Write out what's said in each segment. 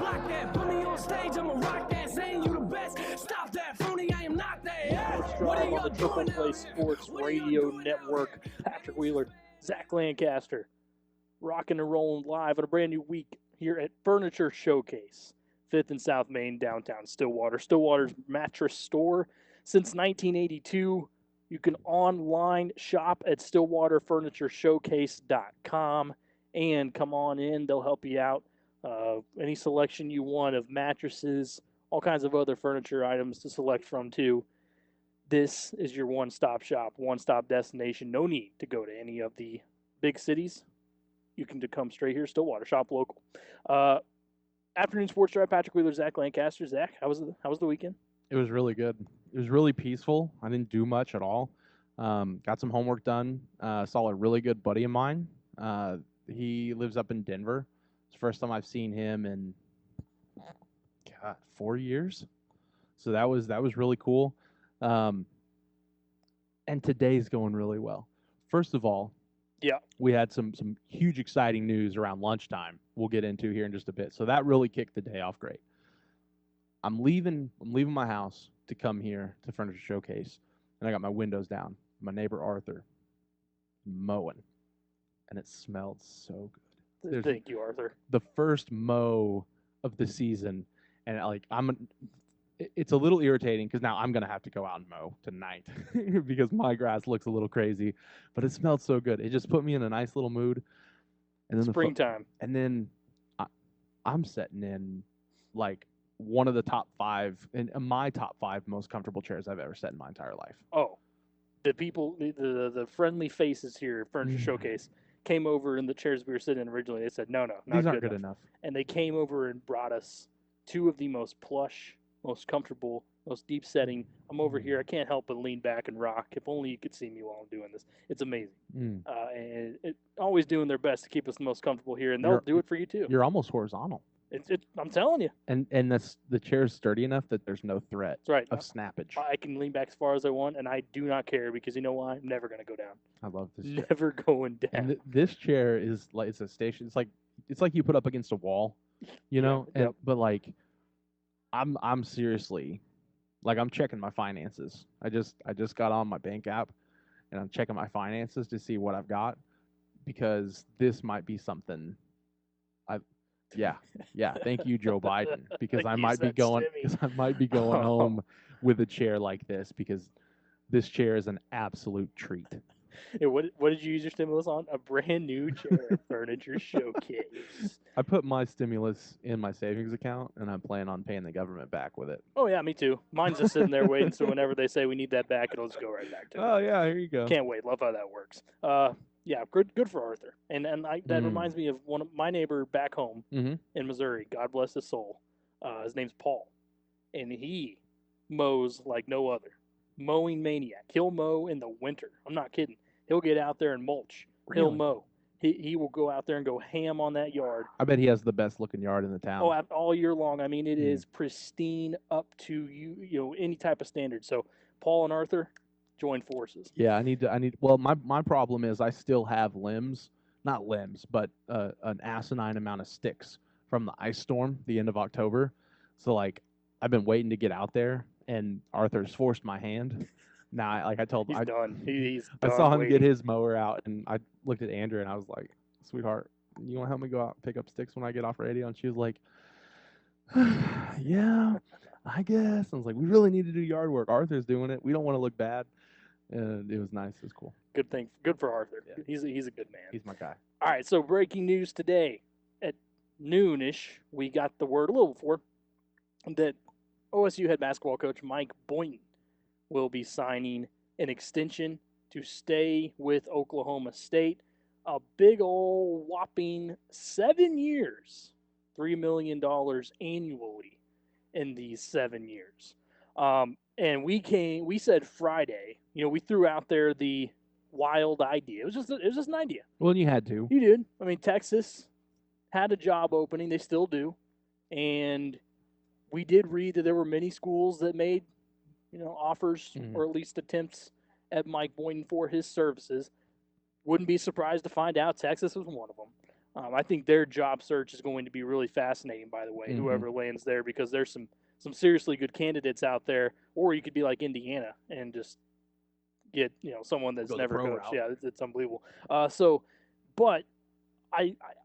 block that. Put me on stage, I'ma rock that. Saying you the best. Stop that, phony, I am not that. Yeah. What are Drive on y'all the Triple doing Play out Sports here? What are y'all Radio doing out Network. here? Patrick Wheeler, Zach Lancaster, rocking and rolling live on a brand new week here at Furniture Showcase, 5th and South Main, downtown Stillwater. Stillwater's mattress store since 1982. You can online shop at stillwaterfurnituresshowcase.com and come on in. They'll help you out. Any selection you want of mattresses, all kinds of other furniture items to select from too. This is your one-stop shop, one-stop destination. No need to go to any of the big cities. You can come straight here, Stillwater, shop local. Afternoon Sports Drive, Patrick Wheeler, Zach Lancaster. Zach, how was the weekend? It was really good. It was really peaceful. I didn't do much at all. Got some homework done. Saw a really good buddy of mine. He lives up in Denver. It's the first time I've seen him in 4 years. So that was really cool. And today's going really well. First of all, Yeah. we had some huge exciting news around lunchtime. We'll get into here in just a bit. So that really kicked the day off great. I'm leaving my house to come here to Furniture Showcase, and I got my windows down. My neighbor Arthur mowing, and it smelled so good. Thank you, Arthur. The first mow of the season, and it's a little irritating because now I'm gonna have to go out and mow tonight because my grass looks a little crazy, but it smelled so good. It just put me in a nice little mood. And then Springtime. and then I'm setting in like one of the top 5, in my top 5 most comfortable chairs I've ever sat in my entire life. Oh, the people, the friendly faces here at Furniture Showcase came over in the chairs we were sitting in originally. They said, no, These aren't good enough. And they came over and brought us 2 of the most plush, most comfortable, most deep setting. I'm over here. I can't help but lean back and rock. If only you could see me while I'm doing this. It's amazing. And always doing their best to keep us the most comfortable here, and they'll do it for you too. You're almost horizontal. I'm telling you. And the chair's sturdy enough that there's no threat of snappage. I can lean back as far as I want, and I do not care because you know why? I'm never going to go down. I love this chair. Never going down. And this chair is like, it's a station. It's like you put up against a wall, you know. Yep. But like, I'm seriously, like, I'm checking my finances. I just got on my bank app, and I'm checking my finances to see what I've got, because this might be something. Yeah. Thank you, Joe Biden, because I might be going home with a chair like this, because this chair is an absolute treat. Hey, what did you use your stimulus on? A brand new chair at Furniture Showcase. I put my stimulus in my savings account, and I'm planning on paying the government back with it. Oh yeah, me too. Mine's just sitting there waiting, so whenever they say we need that back, it'll just go right back to me. Oh yeah, here you go. Can't wait. Love how that works. Yeah, good for Arthur. And that reminds me of one of my neighbor back home in Missouri. God bless his soul. His name's Paul, and he mows like no other. Mowing maniac. He'll mow in the winter. I'm not kidding. He'll get out there and mulch. Really? He'll mow. He will go out there and go ham on that yard. I bet he has the best looking yard in the town. Oh, all year long. I mean, it is pristine up to any type of standard. So Paul and Arthur join forces. Yeah, I need. Well, my problem is I still have not limbs, but an asinine amount of sticks from the ice storm the end of October. So like, I've been waiting to get out there, and Arthur's forced my hand. Now, I told him, He's done. He's I done saw him waiting. get his mower out, and I looked at Andrea, and I was like, "Sweetheart, you want to help me go out and pick up sticks when I get off radio?" And she was like, "Yeah, I guess." I was like, "We really need to do yard work. Arthur's doing it. We don't want to look bad." And it was nice. It was cool. Good thing. Good for Arthur. Yeah. He's a good man. He's my guy. All right, so breaking news today at noonish, we got the word a little before that OSU head basketball coach Mike Boynton will be signing an extension to stay with Oklahoma State. A big old whopping 7 years, $3 million annually in these 7 years. And we said Friday, we threw out there the wild idea. It was just an idea. Well, you had to. You did. I mean, Texas had a job opening. They still do. And we did read that there were many schools that made, offers or at least attempts at Mike Boynton for his services. Wouldn't be surprised to find out Texas was one of them. I think their job search is going to be really fascinating, by the way, Mhm. whoever lands there, because there's some seriously good candidates out there. Or you could be like Indiana and just get someone that's Go the never pro coached. route. Yeah, it's unbelievable. But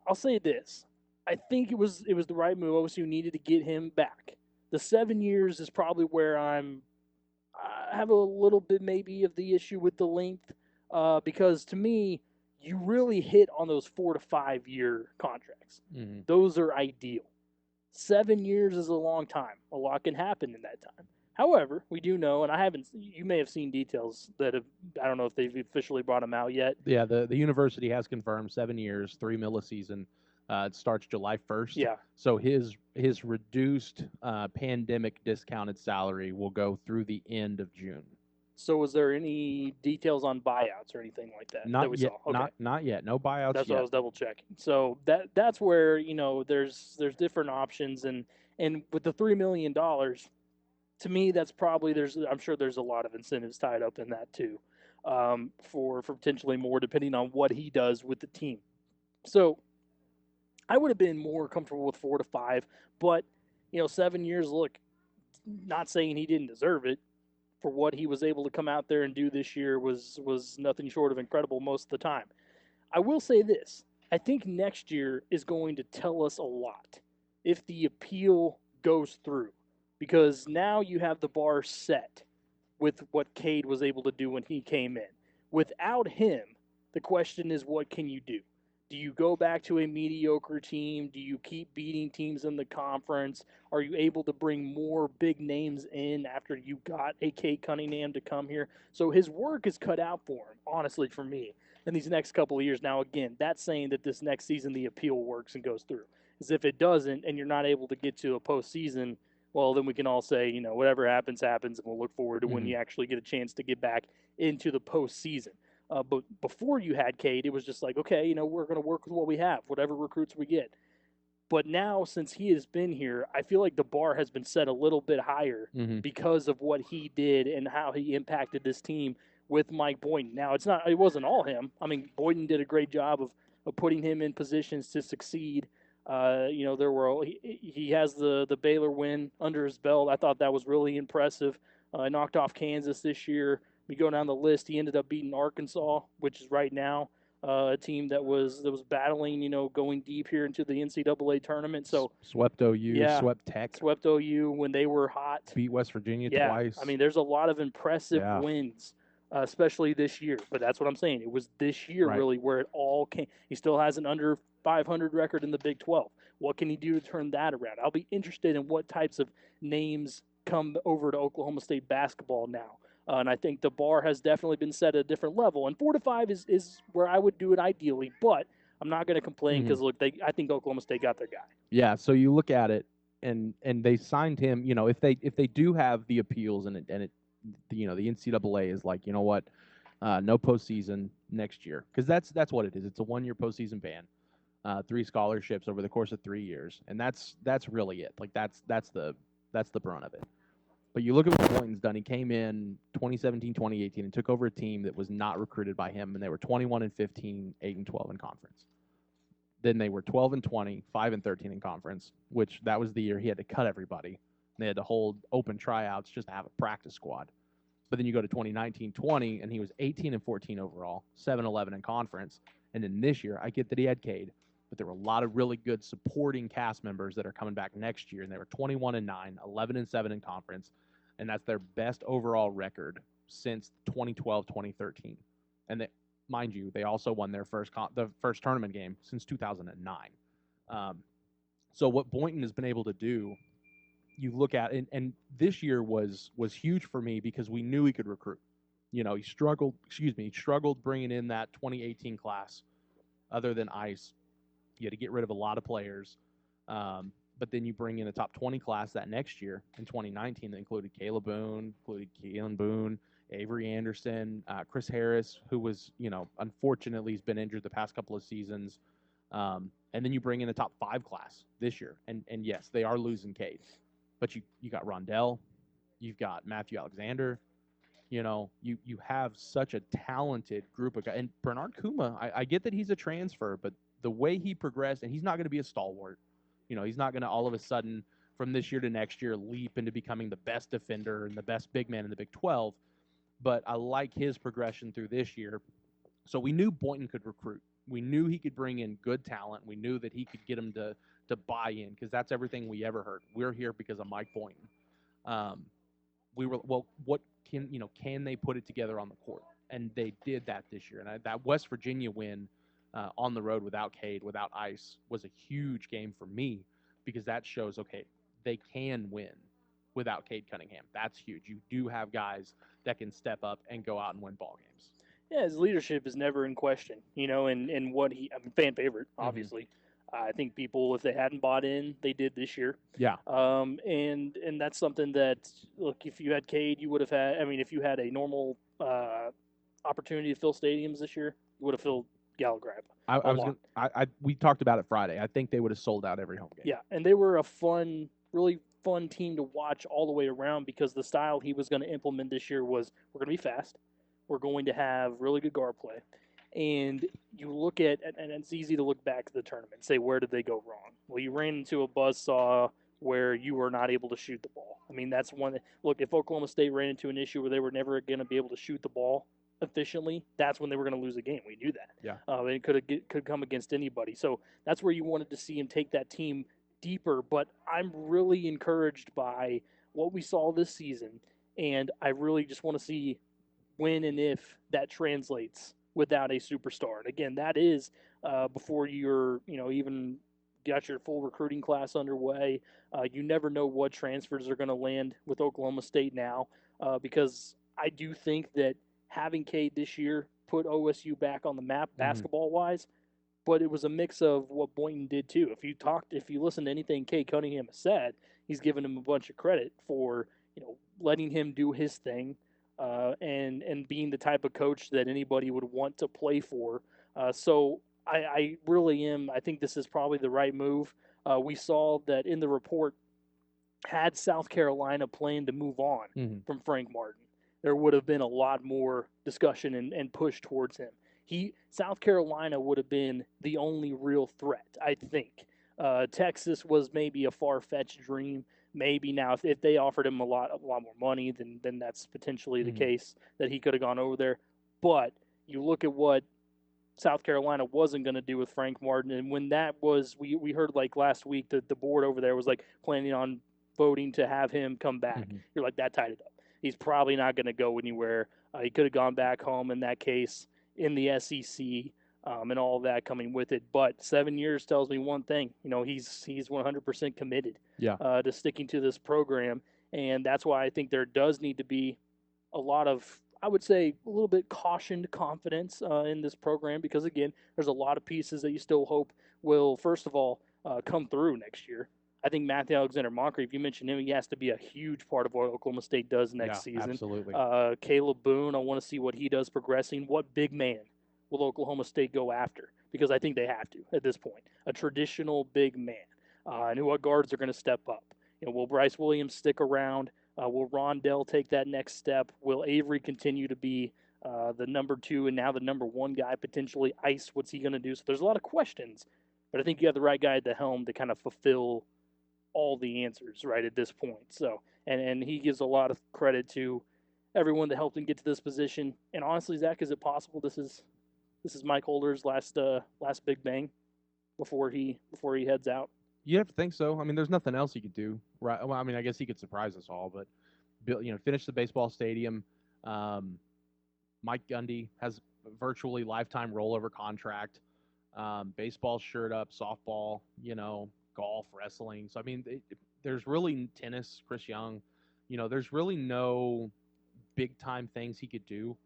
I'll say this: I think it was the right move. OSU needed to get him back. The 7 years is probably where I have a little bit maybe of the issue with the length, because to me, you really hit on those 4 to 5 year contracts. Mhm. Those are ideal. 7 years is a long time. A lot can happen in that time. However, we do know, and you may have seen details that I don't know if they've officially brought them out yet. Yeah, the university has confirmed 7 years, $3 million a season. It starts July 1st. Yeah. So his reduced pandemic discounted salary will go through the end of June. So, was there any details on buyouts or anything like that Not we yet. saw? Okay. Not yet. No buyouts That's yet. what I was double checking. So that's where there's different options, and with the $3 million, to me that's probably I'm sure there's a lot of incentives tied up in that too, for potentially more depending on what he does with the team. So I would have been more comfortable with 4 to 5, but 7 years. Look, not saying he didn't deserve it. For what he was able to come out there and do this year was nothing short of incredible most of the time. I will say this. I think next year is going to tell us a lot if the appeal goes through, because now you have the bar set with what Cade was able to do when he came in. Without him, the question is, what can you do? Do you go back to a mediocre team? Do you keep beating teams in the conference? Are you able to bring more big names in after you got a Cade Cunningham to come here? So his work is cut out for him, honestly, for me, in these next couple of years. Now, again, that's saying that this next season the appeal works and goes through. As if it doesn't and you're not able to get to a postseason, well, then we can all say, whatever happens, happens, and we'll look forward to when you actually get a chance to get back into the postseason. But before you had Cade, it was just like, okay, we're going to work with what we have, whatever recruits we get. But now, since he has been here, I feel like the bar has been set a little bit higher because of what he did and how he impacted this team with Mike Boynton. Now, it wasn't all him. I mean, Boynton did a great job of putting him in positions to succeed. He has the Baylor win under his belt. I thought that was really impressive. Knocked off Kansas this year. We go down the list. He ended up beating Arkansas, which is right now a team that was battling, going deep here into the NCAA tournament. So swept OU, yeah, swept Tech, swept OU when they were hot. beat West Virginia Yeah, twice. I mean, there's a lot of impressive wins, especially this year. But that's what I'm saying. It was this year really where it all came. He still has an under 500 record in the Big 12. What can he do to turn that around? I'll be interested in what types of names come over to Oklahoma State basketball now. And I think the bar has definitely been set at a different level. And 4 to 5 is where I would do it ideally. But I'm not going to complain because, look, I think Oklahoma State got their guy. Yeah, so you look at it, and they signed him. If they do have the appeals and the NCAA is like, you know what, no postseason next year, because that's what it is. It's a 1-year postseason ban, 3 scholarships over the course of 3 years, and that's really it. Like that's the brunt of it. But you look at what Boynton's done. He came in 2017, 2018, and took over a team that was not recruited by him, and they were 21-15, 8-12 in conference. Then they were 12-20, 5-13 in conference, which that was the year he had to cut everybody. They had to hold open tryouts just to have a practice squad. But then you go to 2019-20, and he was 18-14 overall, 7-11 in conference. And then this year, I get that he had Cade, but there were a lot of really good supporting cast members that are coming back next year, and they were 21-9, 11-7 in conference, and that's their best overall record since 2012-2013. And mind you, they also won their first tournament game since 2009. So what Boynton has been able to do, you look at, and this year was huge for me because we knew he could recruit. He struggled bringing in that 2018 class. Other than Ice, you had to get rid of a lot of players. But then you bring in a top 20 class that next year in 2019 that included Caleb Boone, included Keelan Boone, Avery Anderson, Chris Harris, who was, unfortunately has been injured the past couple of seasons. And then you bring in a top 5 class this year. And yes, they are losing Cade. But you got Rondell, you've got Matthew Alexander. You have such a talented group of guys. And Bernard Kuma, I get that he's a transfer, but the way he progressed, and he's not going to be a stalwart. He's not going to all of a sudden from this year to next year leap into becoming the best defender and the best big man in the Big 12. But I like his progression through this year. So we knew Boynton could recruit. We knew he could bring in good talent. We knew that he could get them to buy in, because that's everything we ever heard. We're here because of Mike Boynton. We were, well, what can they put it together on the court? And they did that this year. And that West Virginia win on the road without Cade, without Ice, was a huge game for me, because that shows, okay, they can win without Cade Cunningham. That's huge. You do have guys that can step up and go out and win ball games. Yeah, his leadership is never in question, and what fan favorite, obviously. I think people, if they hadn't bought in, they did this year. Yeah. And that's something that, look, if you had Cade, you would have had, if you had a normal opportunity to fill stadiums this year, you would have filled Gallagher. We talked about it Friday. I think they would have sold out every home game. Yeah, and they were a really fun team to watch all the way around, because the style he was going to implement this year was, we're going to be fast. We're going to have really good guard play. And you look at, and it's easy to look back to the tournament and say, where did they go wrong? Well, you ran into a buzzsaw where you were not able to shoot the ball. That's one. Look, if Oklahoma State ran into an issue where they were never going to be able to shoot the ball efficiently, that's when they were going to lose a game. We knew that. Yeah. And it could come against anybody. So that's where you wanted to see him take that team deeper. But I'm really encouraged by what we saw this season, and I really just want to see when and if that translates without a superstar. And again, that is before you're, even got your full recruiting class underway. You never know what transfers are going to land with Oklahoma State now, because I do think that having Cade this year put OSU back on the map basketball-wise, but it was a mix of what Boynton did too. If you listen to anything Cade Cunningham has said, he's given him a bunch of credit for, letting him do his thing, and being the type of coach that anybody would want to play for. So I really am. I think this is probably the right move. We saw that in the report, had South Carolina planned to move on from Frank Martin, there would have been a lot more discussion and push towards him. South Carolina would have been the only real threat, I think. Texas was maybe a far-fetched dream. Maybe now, if they offered him a lot more money, then that's potentially the case that he could have gone over there. But you look at what South Carolina wasn't going to do with Frank Martin, and when that was, we heard like last week that the board over there was like planning on voting to have him come back. You're like, that tied it up. He's probably not going to go anywhere. He could have gone back home in that case in the SEC. And all of that coming with it. But 7 years tells me one thing. He's 100% committed to sticking to this program. And that's why I think there does need to be a lot of, I would say, a little bit cautioned confidence in this program, because, again, there's a lot of pieces that you still hope will, first of all, come through next year. I think Matthew Alexander-Moncrief, you mentioned him, he has to be a huge part of what Oklahoma State does next season. Absolutely. Caleb Boone, I want to see what he does progressing. What big man will Oklahoma State go after? Because I think they have to at this point. A traditional big man. And what guards are going to step up? Will Bryce Williams stick around? Will Rondell take that next step? Will Avery continue to be the number 2 and now the number 1 guy potentially? Ice, what's he going to do? So there's a lot of questions, but I think you have the right guy at the helm to kind of fulfill all the answers right at this point. So, and he gives a lot of credit to everyone that helped him get to this position. And honestly, Zach, is it possible this is Mike Holder's last big bang before he heads out? You have to think so. There's nothing else he could do, right? Well, I guess he could surprise us all, but finish the baseball stadium. Mike Gundy has virtually lifetime rollover contract. Baseball shirt up, softball, golf, wrestling. So there's really tennis. Chris Young, there's really no big time things he could do.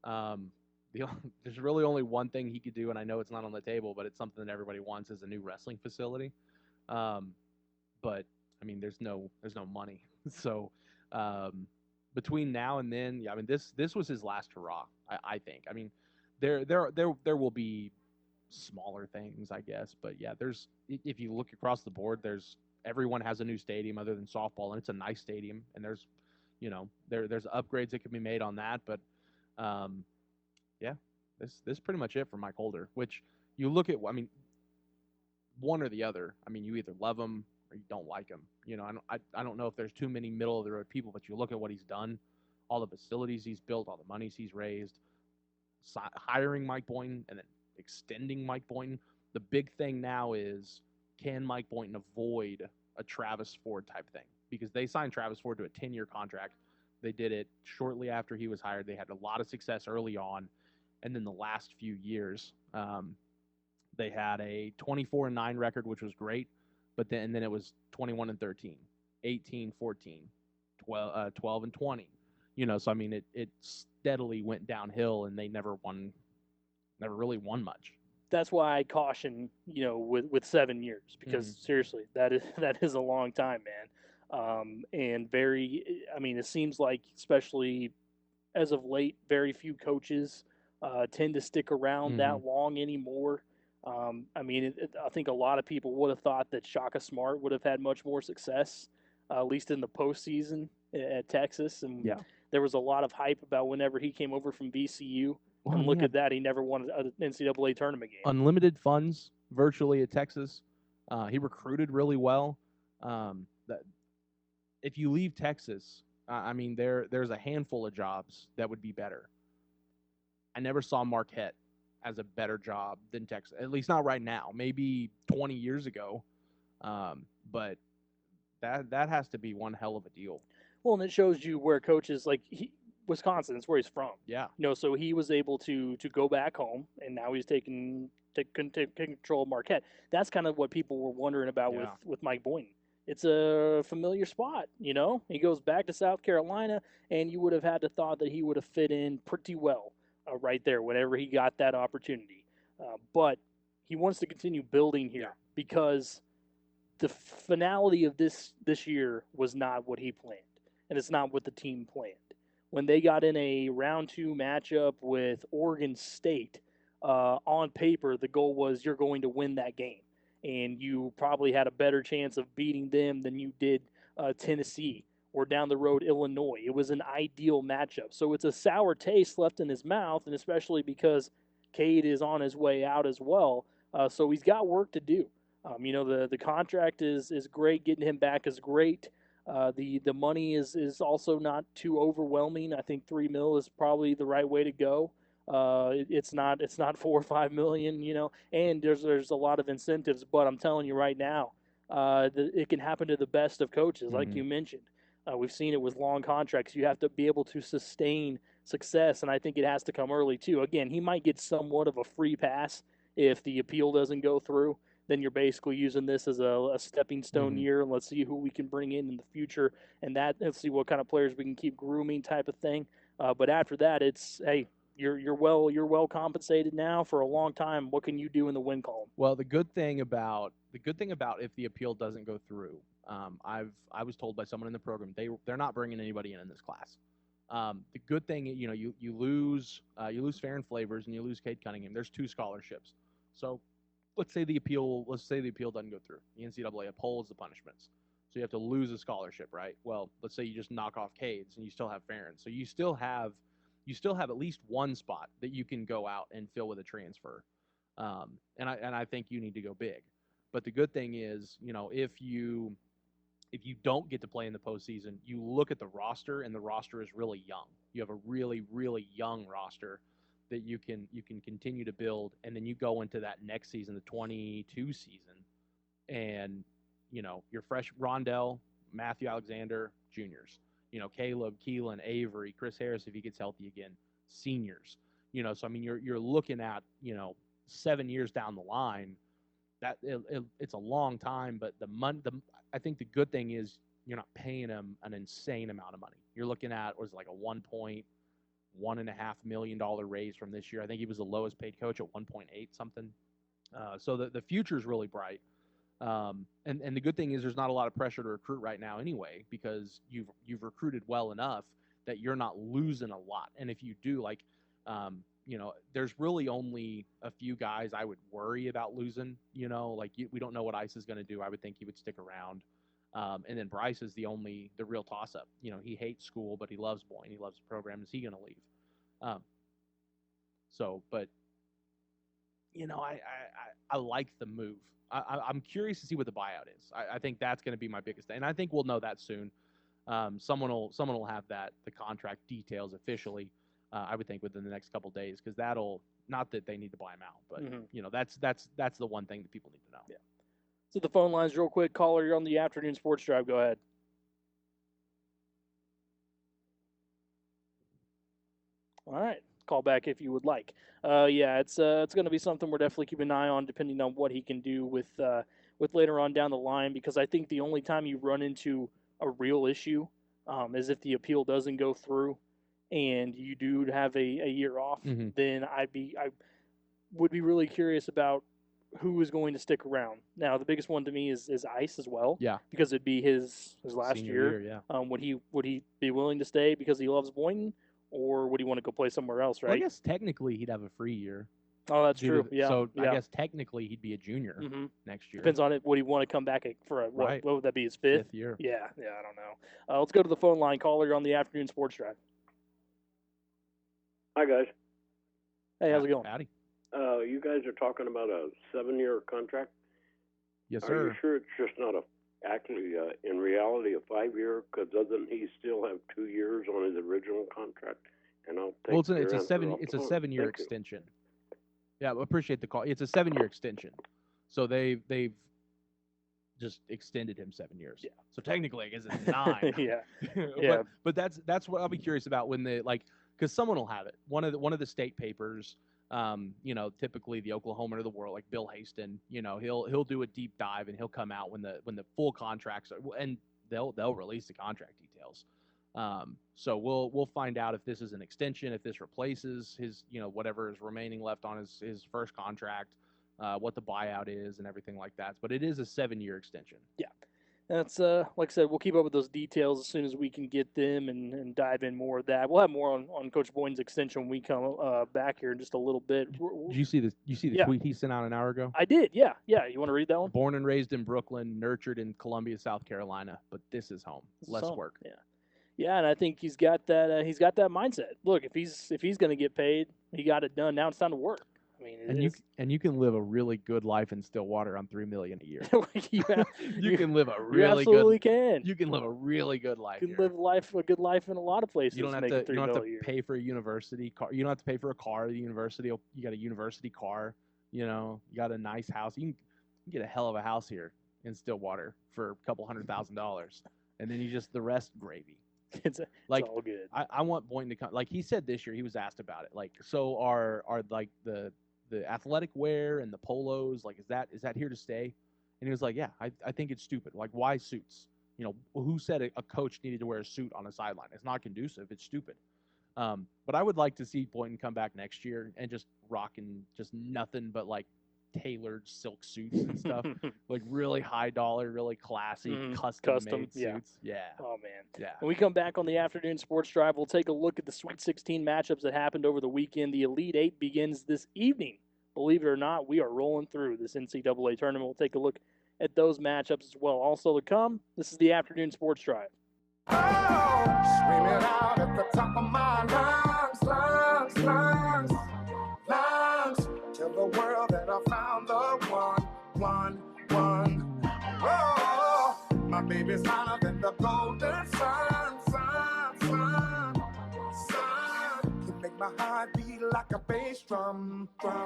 There's really only one thing he could do, and I know it's not on the table, but it's something that everybody wants, is a new wrestling facility. But there's no money. So between now and then, this was his last hurrah. I think. There will be smaller things, I guess, but yeah, if you look across the board, everyone has a new stadium other than softball, and it's a nice stadium, and there's upgrades that can be made on that, but yeah, this is pretty much it for Mike Holder. Which you look at, one or the other. I mean, you either love him or you don't like him. I don't know if there's too many middle of the road people, but you look at what he's done, all the facilities he's built, all the monies he's raised, hiring Mike Boynton and then extending Mike Boynton. The big thing now is, can Mike Boynton avoid a Travis Ford type thing? Because they signed Travis Ford to a 10-year contract. They did it shortly after he was hired. They had a lot of success early on, and then the last few years, they had a 24-9 record, which was great, but then it was 21-13, 18-14, 12-20. So I mean, it steadily went downhill, and they never really won much. That's why I caution, with 7 years, because seriously, that is a long time, man. And it seems like, especially as of late, very few coaches tend to stick around that long anymore. I think a lot of people would have thought that Shaka Smart would have had much more success, at least in the postseason at Texas. And there was a lot of hype about whenever he came over from VCU. Well, and look at that, he never won an NCAA tournament game. Unlimited funds virtually at Texas. He recruited really well. If you leave Texas, there's a handful of jobs that would be better. I never saw Marquette as a better job than Texas, at least not right now. Maybe 20 years ago, but that has to be one hell of a deal. Well, and it shows you where coaches Wisconsin is where he's from. Yeah. So he was able to go back home, and now he's taking control of Marquette. That's kind of what people were wondering about with Mike Boynton. It's a familiar spot, He goes back to South Carolina, and you would have had to thought that he would have fit in pretty well right there whenever he got that opportunity. But he wants to continue building here because the finality of this year was not what he planned, and it's not what the team planned. When they got in a round 2 matchup with Oregon State, on paper, the goal was you're going to win that game. And you probably had a better chance of beating them than you did Tennessee or down the road Illinois. It was an ideal matchup. So it's a sour taste left in his mouth, and especially because Cade is on his way out as well. So he's got work to do. The contract is great. Getting him back is great. The money is also not too overwhelming. I think $3 million is probably the right way to go. It's not $4 or $5 million, and there's a lot of incentives. But I'm telling you right now, it can happen to the best of coaches, like you mentioned. We've seen it with long contracts. You have to be able to sustain success, and I think it has to come early too. Again, he might get somewhat of a free pass if the appeal doesn't go through. Then you're basically using this as a stepping stone year, and let's see who we can bring in the future, and let's see what kind of players we can keep grooming, type of thing. But after that, it's hey, you're well compensated now for a long time. What can you do in the win column? Well, the good thing about if the appeal doesn't go through, I was told by someone in the program they're not bringing anybody in this class. The good thing, you lose Farron Flavors and you lose Cade Cunningham. There's 2 scholarships, so. Let's say the appeal doesn't go through. The NCAA upholds the punishments. So you have to lose a scholarship, right? Well, let's say you just knock off Cade's and you still have Farron. So you still have at least one spot that you can go out and fill with a transfer. And I think you need to go big. But the good thing is, if you don't get to play in the postseason, you look at the roster, and the roster is really young. You have a really, really young roster that you can continue to build, and then you go into that next season, the 22 season, and your fresh Rondell, Matthew Alexander, juniors, Caleb, Keelan, Avery, Chris Harris if he gets healthy again, seniors, so I mean you're looking at 7 years down the line. That it's a long time, but I think the good thing is you're not paying him an insane amount of money. You're looking at like a $1.5 million raise from this year. I think he was the lowest paid coach at 1.8 something. So the future is really bright. And the good thing is there's not a lot of pressure to recruit right now anyway, because you've recruited well enough that you're not losing a lot. And if you do, there's really only a few guys I would worry about losing. We don't know what Ice is going to do. I would think he would stick around. And then Bryce is the real toss-up. He hates school, but he loves Boyne. He loves the program. Is he going to leave? But I like the move. I'm curious to see what the buyout is. I think that's going to be my biggest thing, and I think we'll know that soon. Someone will have the contract details officially. I would think within the next couple days, because that'll, not that they need to buy him out, but that's the one thing that people need to know. Yeah. So the phone lines real quick. Caller, you're on the afternoon sports drive. Go ahead. All right. Call back if you would like. It's going to be something we're definitely keeping an eye on, depending on what he can do with later on down the line. Because I think the only time you run into a real issue is if the appeal doesn't go through, and you do have a year off. Mhm. Then I would be really curious about who is going to stick around. Now, the biggest one to me is Ice as well. Yeah. Because it'd be his last Senior year. yeah. Would he be willing to stay because he loves Boynton? Or would he want to go play somewhere else, right? Well, I guess technically he'd have a free year. Oh, that's true. Yeah. So yeah. I guess technically he'd be a junior next year. Depends on it. Would he want to come back for a, Right. what would that be, his fifth? year? Yeah, I don't know. Let's go to the phone line. Caller, you're on the afternoon sports drive. Hi, guys. Hey, how's it going? Howdy. You guys are talking about a 7-year contract. Yes, Are sir. you sure it's just not actually in reality a 5-year? Because doesn't he still have 2 years on his original contract? And I'll take Well, it's your a answer off it's the a phone. 7-year Thank you. extension. Yeah, I appreciate the call. It's a 7-year extension. So they've just extended him 7 years. Yeah. So technically, I guess it's 9. Yeah. but, Yeah. But that's what I'll be curious about when because someone will have it. One of the state papers. Typically the Oklahoman of the world, like Bill Haston, he'll do a deep dive and he'll come out when the full contracts are, and they'll release the contract details. So we'll find out if this is an extension, if this replaces his, whatever is remaining left on his first contract, what the buyout is and everything like that. But it is a 7-year extension. Yeah. That's like I said, we'll keep up with those details as soon as we can get them and dive in more of that. We'll have more on Coach Boynton's extension when we come back here in just a little bit. Did you see the Yeah. tweet he sent out an hour ago? I did, yeah. You want to read that one? Born and raised in Brooklyn, nurtured in Columbia, South Carolina, but this is home. Less work. Yeah, and I think he's got that mindset. Look, if he's going to get paid, he got it done. Now it's time to work. I mean, you can live a really good life in Stillwater on $3 million a year. you can live a you really absolutely good. can. You can live a really good life. You can here. live a good life in a lot of places. You don't have making to. You don't have $3 million to pay for a university car. You don't have to pay for a car at the university. You got a university car. You got a nice house. You can get a hell of a house here in Stillwater for a couple $100,000, and then the rest gravy. It's all good. I want Boynton to come. Like he said this year, he was asked about it. Like, so are like the athletic wear and the polos, like, is that here to stay? And he was like, yeah, I think it's stupid. Like, why suits? Who said a coach needed to wear a suit on a sideline? It's not conducive. It's stupid. But I would like to see Boynton come back next year and just rocking just nothing but like tailored silk suits and stuff, like really high dollar, really classy, custom made suits. Yeah. Oh man. Yeah. When we come back on the afternoon sports drive, we'll take a look at the Sweet 16 matchups that happened over the weekend. The Elite Eight begins this evening. Believe it or not, we are rolling through this NCAA tournament. We'll take a look at those matchups as well. Also to come, this is the afternoon sports drive. Oh, screaming out at the top of my lungs, lungs, lungs, lungs. Tell the world that I found the one. Oh, my baby's hotter than the golden sun. You make my heart beat like a bass drum. Listen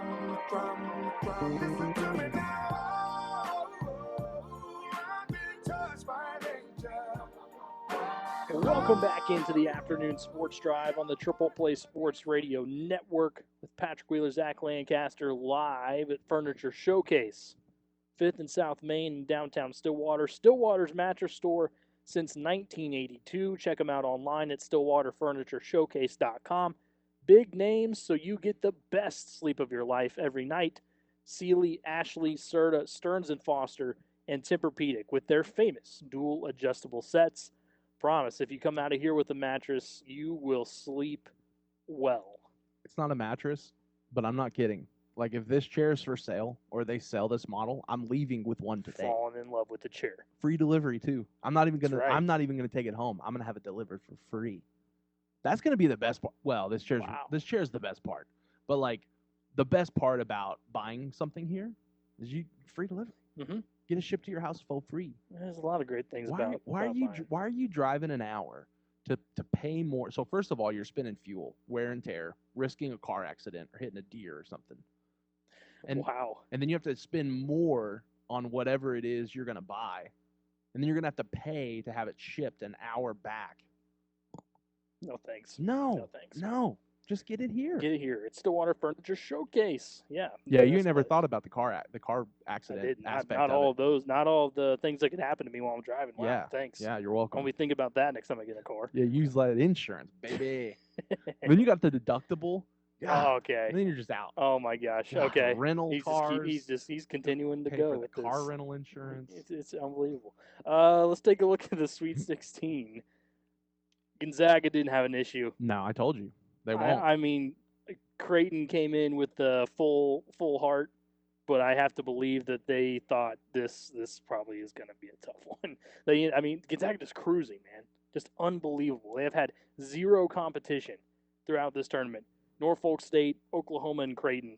to me now. I've been touched by an angel. And welcome back into the afternoon sports drive on the Triple Play Sports Radio Network with Patrick Wheeler, Zach Lancaster, live at Furniture Showcase, 5th and South Main in downtown Stillwater. Stillwater's mattress store since 1982. Check them out online at stillwaterfurnituresshowcase.com. Big names, so you get the best sleep of your life every night. Sealy, Ashley, Serta, Stearns & Foster, and Tempur-Pedic with their famous dual adjustable sets. Promise, if you come out of here with a mattress, you will sleep well. It's not a mattress, but I'm not kidding. Like, if this chair is for sale or they sell this model, I'm leaving with one today. Falling in love with the chair. Free delivery too. I'm not even That's gonna. right. I'm not even gonna take it home. I'm gonna have it delivered for free. That's gonna be the best part. Well, this chair's the best part. But like, the best part about buying something here is you free delivery. Mm-hmm. Get it shipped to your house for free. There's a lot of great things Why about are you buying. why are you driving an hour to pay more? So first of all, you're spending fuel, wear and tear, risking a car accident or hitting a deer or something. And Wow. and then you have to spend more on whatever it is you're going to buy. And then you're going to have to pay to have it shipped an hour back. No thanks. No. No thanks. No. Just get it here. Get it here. It's Stillwater Furniture Showcase. Yeah. Yeah, you that's never what- thought about the car I accident didn't. aspect Not of all it. of those. Not all of the things that could happen to me while I'm driving. Wow. Yeah. Thanks. Yeah, you're I'll welcome. be thinking about that next time I get a car. Yeah, use that insurance, baby. Then you got the deductible. Yeah. Oh, okay. And then you're just out. Oh my gosh. Yeah, Okay. rental cars. He's continuing to pay go for the with car this. rental insurance. It's unbelievable. Let's take a look at the Sweet 16. Gonzaga didn't have an issue. No, I told you. They won't. I mean, Creighton came in with the full heart, but I have to believe that they thought this probably is going to be a tough one. Gonzaga just cruising, man, just unbelievable. They have had zero competition throughout this tournament. Norfolk State, Oklahoma, and Creighton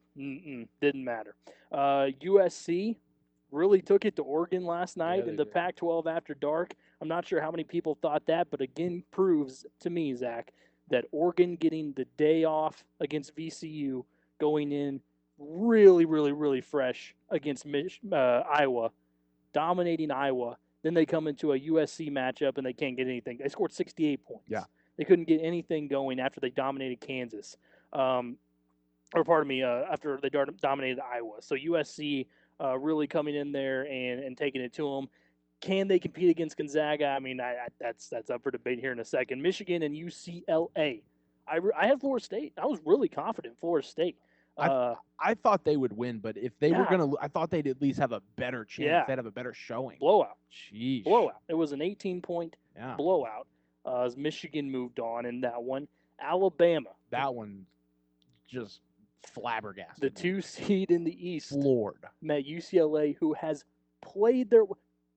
didn't matter. USC really took it to Oregon last night they in the did. Pac-12 after dark. I'm not sure how many people thought that, but again proves to me, Zach, that Oregon getting the day off against VCU, going in really, really, really fresh against Iowa, dominating Iowa. Then they come into a USC matchup and they can't get anything. They scored 68 points. Yeah. They couldn't get anything going after they dominated Kansas. After they dominated Iowa. So USC really coming in there and taking it to them. Can they compete against Gonzaga? I mean, that's up for debate here in a second. Michigan and UCLA. I had Florida State. I was really confident in Florida State. I thought they would win, but if they were Yeah. going to, I thought they'd at least have a better chance. Yeah. They'd have a better showing. Blowout. Sheesh. Blowout. It was an 18-point Yeah. blowout as Michigan moved on in that one. Alabama, That one just flabbergasted. the me. 2 seed in the East, floored. met UCLA, who has played their.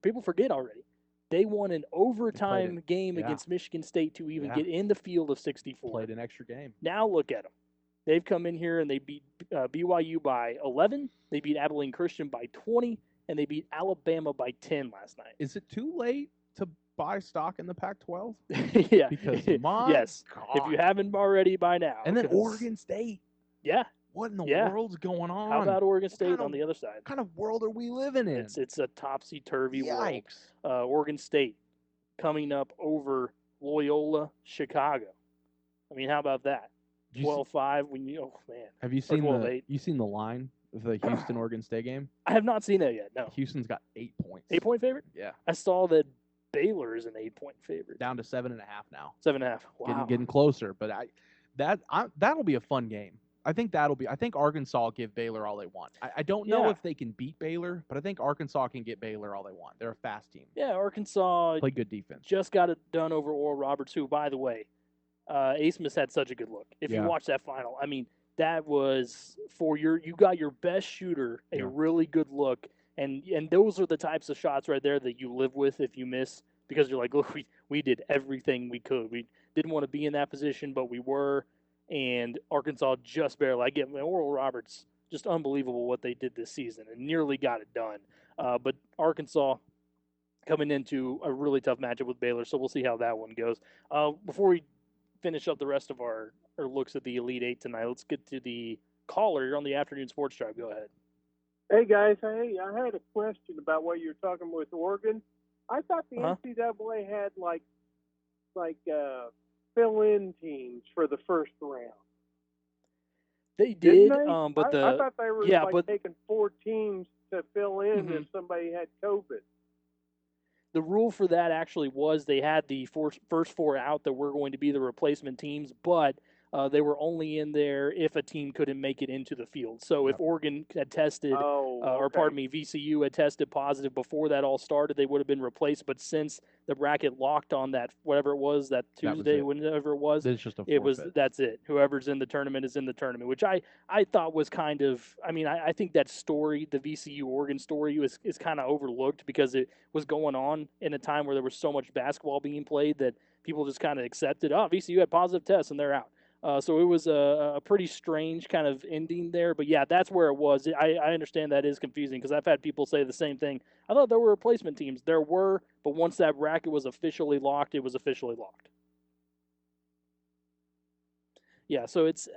People forget already. They won an overtime game yeah. against Michigan State to even Yeah. get in the field of 64. Played an extra game. Now look at them. They've come in here and they beat BYU by 11. They beat Abilene Christian by 20, and they beat Alabama by 10 last night. Is it too late to buy stock in the Pac-12? Yeah. Because my yes, God. if you haven't already by now. And then 'cause- Oregon State. Yeah. What in the Yeah. world's going on? How about Oregon State kind on of- the other side? What kind of world are we living in? It's a topsy turvy world. Yikes. Oregon State coming up over Loyola Chicago. I mean, how about that? Did you see- 12-5. Oh man, have you seen the 12-8. line of the Houston Oregon State game? I have not seen that yet. No, Houston's got 8 points. 8-point favorite. Yeah. I saw that Baylor is an 8-point favorite. Down to 7.5 now. 7.5. Wow. Getting closer, but that'll be a fun game. I think Arkansas will give Baylor all they want. I don't know Yeah. if they can beat Baylor, but I think Arkansas can get Baylor all they want. They're a fast team. Yeah, Arkansas Play good defense. just got it done over Oral Roberts, who, by the way, Asmus had such a good look. If you Yeah. watch that final, I mean, that was you got your best shooter a Yeah. really good look, and those are the types of shots right there that you live with if you miss, because you're like, look, we did everything we could. We didn't want to be in that position, but we were, and Arkansas just barely. I get Oral Roberts, just unbelievable what they did this season, and nearly got it done. But Arkansas coming into a really tough matchup with Baylor, so we'll see how that one goes. Before we finish up the rest of our looks at the Elite Eight tonight, let's get to the caller. You're on the Afternoon Sports Drive. Go ahead. Hey guys, hey, I had a question about what you were talking with Oregon. I thought the NCAA had like fill-in teams for the first round. They Didn't did, they? but I thought they were yeah, but taking 4 teams to fill in Mhm. if somebody had COVID. the rule for that actually was they had the first 4 out that were going to be the replacement teams, but they were only in there if a team couldn't make it into the field. So if Oregon had tested, or pardon me, VCU had tested positive before that all started, they would have been replaced. But since the bracket locked on that, whatever it was, that Tuesday, it. whenever it was, It's just a it was forfeit. that's it. Whoever's in the tournament is in the tournament, which I thought was kind of. I mean, I think that story, the VCU Oregon story, is kind of overlooked because it was going on in a time where there was so much basketball being played that people just kind of accepted. Oh, VCU had positive tests and they're out. So it was a pretty strange kind of ending there. But yeah, that's where it was. I understand that is confusing because I've had people say the same thing. I thought there were replacement teams. There were, but once that bracket was officially locked, it was officially locked. Yeah, so it's,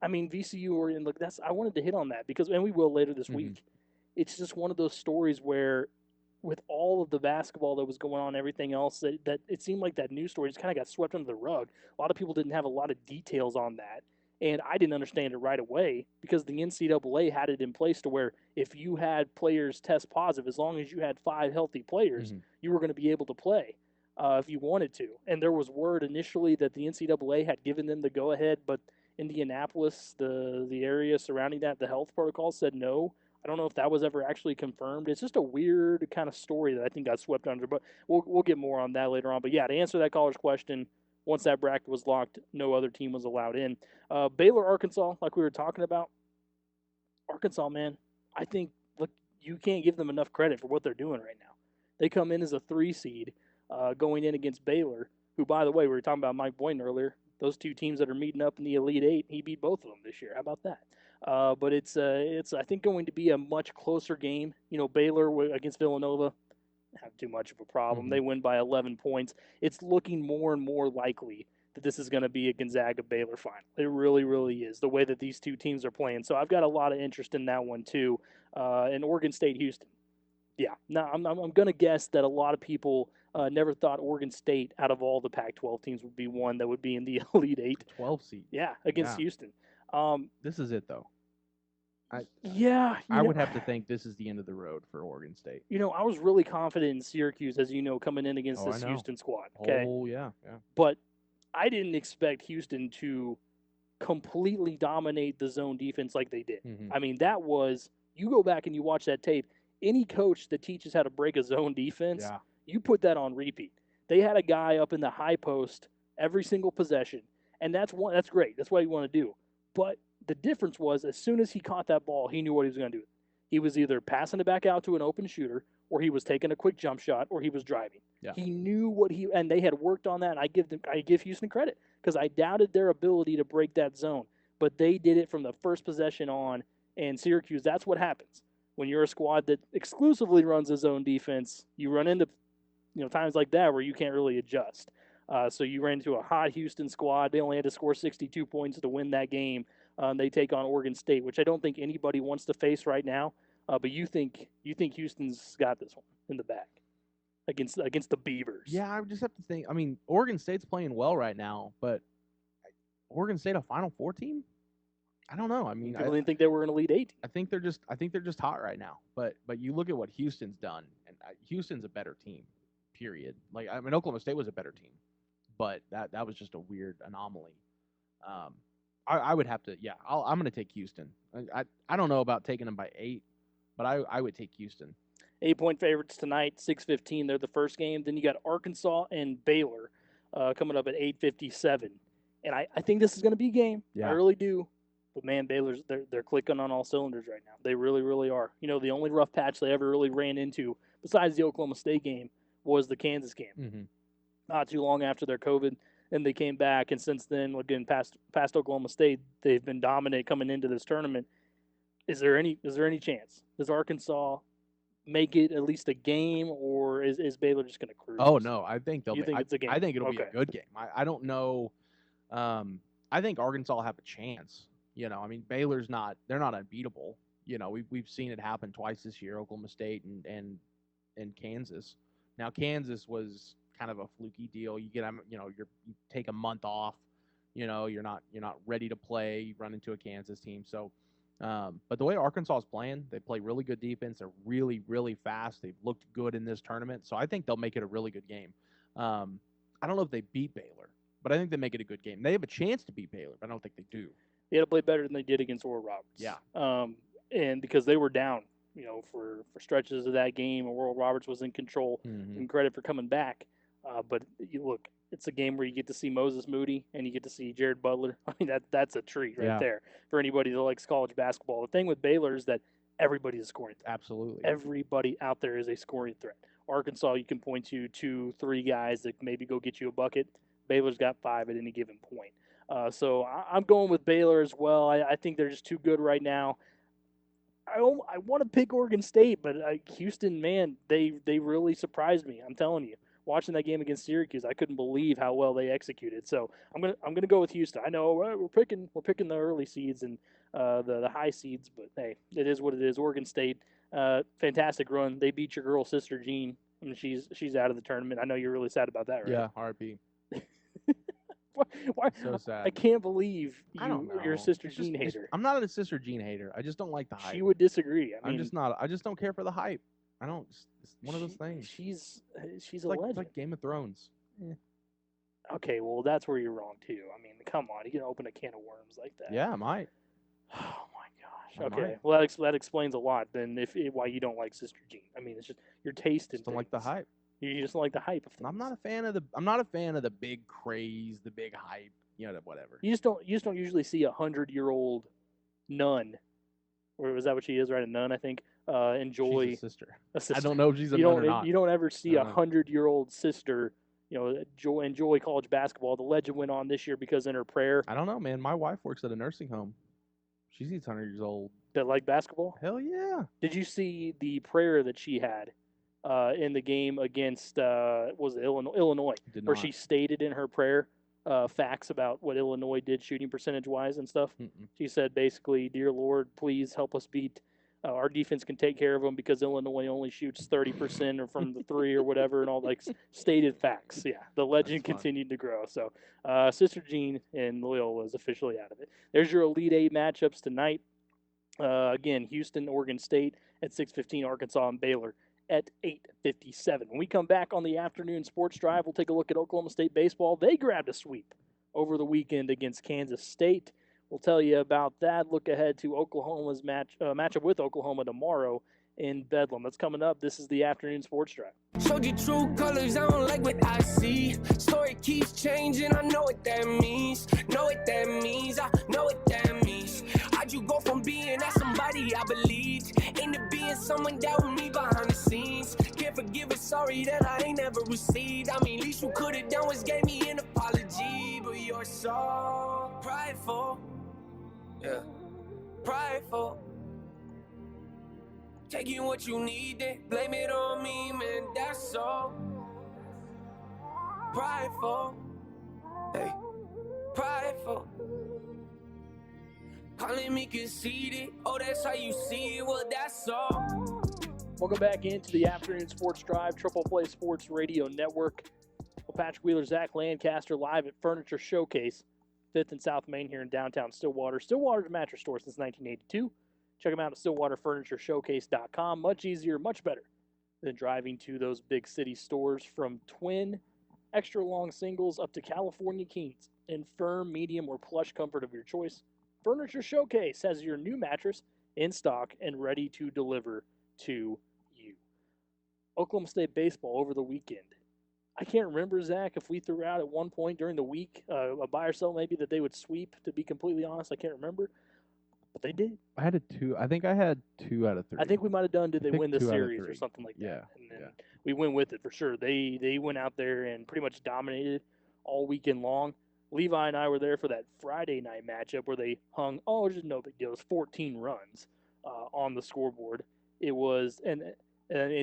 I mean, VCU or look, that's I wanted to hit on that because, and we will later this week. It's just one of those stories where, with all of the basketball that was going on, everything else, that it seemed like that news story just kind of got swept under the rug. A lot of people didn't have a lot of details on that, and I didn't understand it right away because the NCAA had it in place to where if you had players test positive, as long as you had 5 healthy players, you were going to be able to play. If you wanted to. And there was word initially that the NCAA had given them the go-ahead, but Indianapolis, the area surrounding that, the health protocol said no. I don't know if that was ever actually confirmed. It's just a weird kind of story that I think got swept under, but we'll get more on that later on. But yeah, to answer that caller's question, once that bracket was locked, no other team was allowed in. Baylor, Arkansas, like we were talking about. Arkansas, man, I think, look, you can't give them enough credit for what they're doing right now. They come in as a 3 seed. Going in against Baylor, who, by the way, we were talking about Mike Boynton earlier. Those 2 teams that are meeting up in the Elite Eight, he beat both of them this year. How about that? But it's I think going to be a much closer game. You know, Baylor against Villanova, have too much of a problem. They win by 11 points. It's looking more and more likely that this is going to be a Gonzaga-Baylor final. It really, really is, the way that these 2 teams are playing. So I've got a lot of interest in that one too. And Oregon State, Houston. Yeah, no, I'm going to guess that a lot of people never thought Oregon State, out of all the Pac-12 teams, would be one that would be in the Elite Eight. 12 seed. Yeah, against Houston. This is it, though. I would have to think this is the end of the road for Oregon State. You know, I was really confident in Syracuse, as you know, coming in against this Houston squad. Okay. Oh, yeah. But I didn't expect Houston to completely dominate the zone defense like they did. I mean, that was, you go back and you watch that tape, any coach that teaches how to break a zone defense, you put that on repeat. They had a guy up in the high post every single possession, and that's great. That's what you want to do. But the difference was, as soon as he caught that ball, he knew what he was going to do. He was either passing it back out to an open shooter, or he was taking a quick jump shot, or he was driving. Yeah. He knew and they had worked on that. And I give Houston credit because I doubted their ability to break that zone, but they did it from the first possession on. And Syracuse, that's what happens. When you're a squad that exclusively runs a zone defense, you run into times like that where you can't really adjust. So you ran into a hot Houston squad. They only had to score 62 points to win that game. They take on Oregon State, which I don't think anybody wants to face right now. But you think Houston's got this one in the bag against the Beavers? Yeah, I just have to think. I mean, Oregon State's playing well right now, but Oregon State a Final Four team? I don't know. I mean, I didn't think they were an Elite Eight. I think they're just hot right now. But you look at what Houston's done, and Houston's a better team. Period. Like, I mean, Oklahoma State was a better team, but that was just a weird anomaly. I would have to. Yeah, I'm going to take Houston. I don't know about taking them by 8, but I would take Houston. 8-point favorites tonight, 6:15. They're the first game. Then you got Arkansas and Baylor coming up at 8:57. And I think this is going to be a game. Yeah. I really do. But man, Baylor's they're clicking on all cylinders right now. They really, really are. You know, the only rough patch they ever really ran into, besides the Oklahoma State game, was the Kansas game. Not too long after their COVID, and they came back. And since then, again, past Oklahoma State, they've been dominant coming into this tournament. Is there any chance? Does Arkansas make it at least a game, or is Baylor just going to cruise? Oh no, I think they'll. You think it's a game? I think it'll be a good game. I don't know. I think Arkansas will have a chance. You know, I mean, Baylor's not. They're not unbeatable. You know, we've seen it happen twice this year. Oklahoma State and Kansas. Now Kansas was kind of a fluky deal. You take a month off. You know, you're not ready to play. You run into a Kansas team. So, but the way Arkansas is playing, they play really good defense. They're really, really fast. They've looked good in this tournament. So I think they'll make it a really good game. I don't know if they beat Baylor, but I think they make it a good game. They have a chance to beat Baylor, but I don't think they do. They had to play better than they did against Oral Roberts. Yeah. And because they were down, for stretches of that game, Oral Roberts was in control. And credit for coming back. But you look, it's a game where you get to see Moses Moody and you get to see Jared Butler. I mean, that's a treat right there for anybody that likes college basketball. The thing with Baylor is that everybody's a scoring threat. Absolutely. Everybody out there is a scoring threat. Arkansas, you can point to 2, 3 guys that maybe go get you a bucket. Baylor's got 5 at any given point. So I'm going with Baylor as well. I think they're just too good right now. I want to pick Oregon State, but Houston, man, they really surprised me. I'm telling you, watching that game against Syracuse, I couldn't believe how well they executed. So I'm gonna go with Houston. I know we're picking the early seeds and the high seeds, but hey, it is what it is. Oregon State, fantastic run. They beat your girl sister Jean. I mean, she's out of the tournament. I know you're really sad about that, right? Yeah, RP. Why? So sad. I can't believe I don't know. you're a sister It's just- Jean hater. I'm not a sister Jean hater. I just don't like the hype. She would disagree. I I'm mean, just not. I just don't care for the hype. I don't. It's one of those things. She's It's a like, legend. it's like Game of Thrones. Okay, well that's where you're wrong too. I mean, come on, you can open a can of worms like that. Yeah, I might. Oh my gosh. I Okay, might. well that explains a lot. Then why you don't like Sister Jean. I mean, it's just your taste in Just don't like the things. hype. You just don't like the hype of things. And I'm not a fan of the. I'm not a fan of the big craze, the big hype. You know, whatever. You just don't usually see 100-year-old nun, or was that what she is? Right, a nun, I think. Enjoy She's a sister. a sister. I don't know if she's a you nun don't or not. you don't ever see I a don't know. 100-year-old sister. Enjoy college basketball. The legend went on this year because in her prayer I don't know, man. My wife works at a nursing home. She's 100 years old. that liked basketball. Hell yeah. Did you see the prayer that she had in the game against was it Illinois, Did where not. she stated in her prayer facts about what Illinois did shooting percentage wise and stuff? Mm-mm. She said basically, "Dear Lord, please help us beat. Our defense can take care of them because Illinois only shoots 30% or from the three or whatever," and all like stated facts. Yeah, the legend That's fun. continued to grow. So, Sister Jean and Loyola is officially out of it. There's your Elite Eight matchups tonight. Again, Houston, Oregon State at 6:15, Arkansas and Baylor at 8:57. When we come back on the afternoon sports drive, we'll take a look at Oklahoma State baseball. They grabbed a sweep over the weekend against Kansas State. We'll tell you about that. Look ahead to Oklahoma's matchup with Oklahoma tomorrow in Bedlam. That's coming up. This is the afternoon sports drive. Showed you true colors, I don't like what I see. Story keeps changing, I know what that means. Know what that means, I know what that means. How'd you go from being that somebody I believed into being someone doubting me behind the scenes? Can't forgive or sorry that I ain't never received. I mean, least you could've done was gave me an apology. But you're so prideful, yeah, prideful. Taking what you need, then blame it on me, man, that's so prideful, hey, prideful. Calling me conceited, oh, that's how you see it, well, that's all. Welcome back into the afternoon sports drive, Triple Play Sports Radio Network. Well, Patrick Wheeler, Zach Lancaster live at Furniture Showcase, 5th and South Main here in downtown Stillwater. Stillwater's mattress store since 1982. Check them out at StillwaterFurnitureShowcase.com. Much easier, much better than driving to those big city stores. From twin, extra long singles up to California Kings in firm, medium, or plush comfort of your choice, Furniture Showcase has your new mattress in stock and ready to deliver to you. Oklahoma State baseball over the weekend. I can't remember, Zach, if we threw out at one point during the week a buy or sell maybe that they would sweep, to be completely honest. I can't remember. But they did. I had I think I had 2 out of 3. I think we might have done, did they picked win the 2 out of series or 3. something like that? Yeah, And then yeah. we went with it for sure. They went out there and pretty much dominated all weekend long. Levi and I were there for that Friday night matchup where they hung, just no big deal. It was 14 runs on the scoreboard. It was, and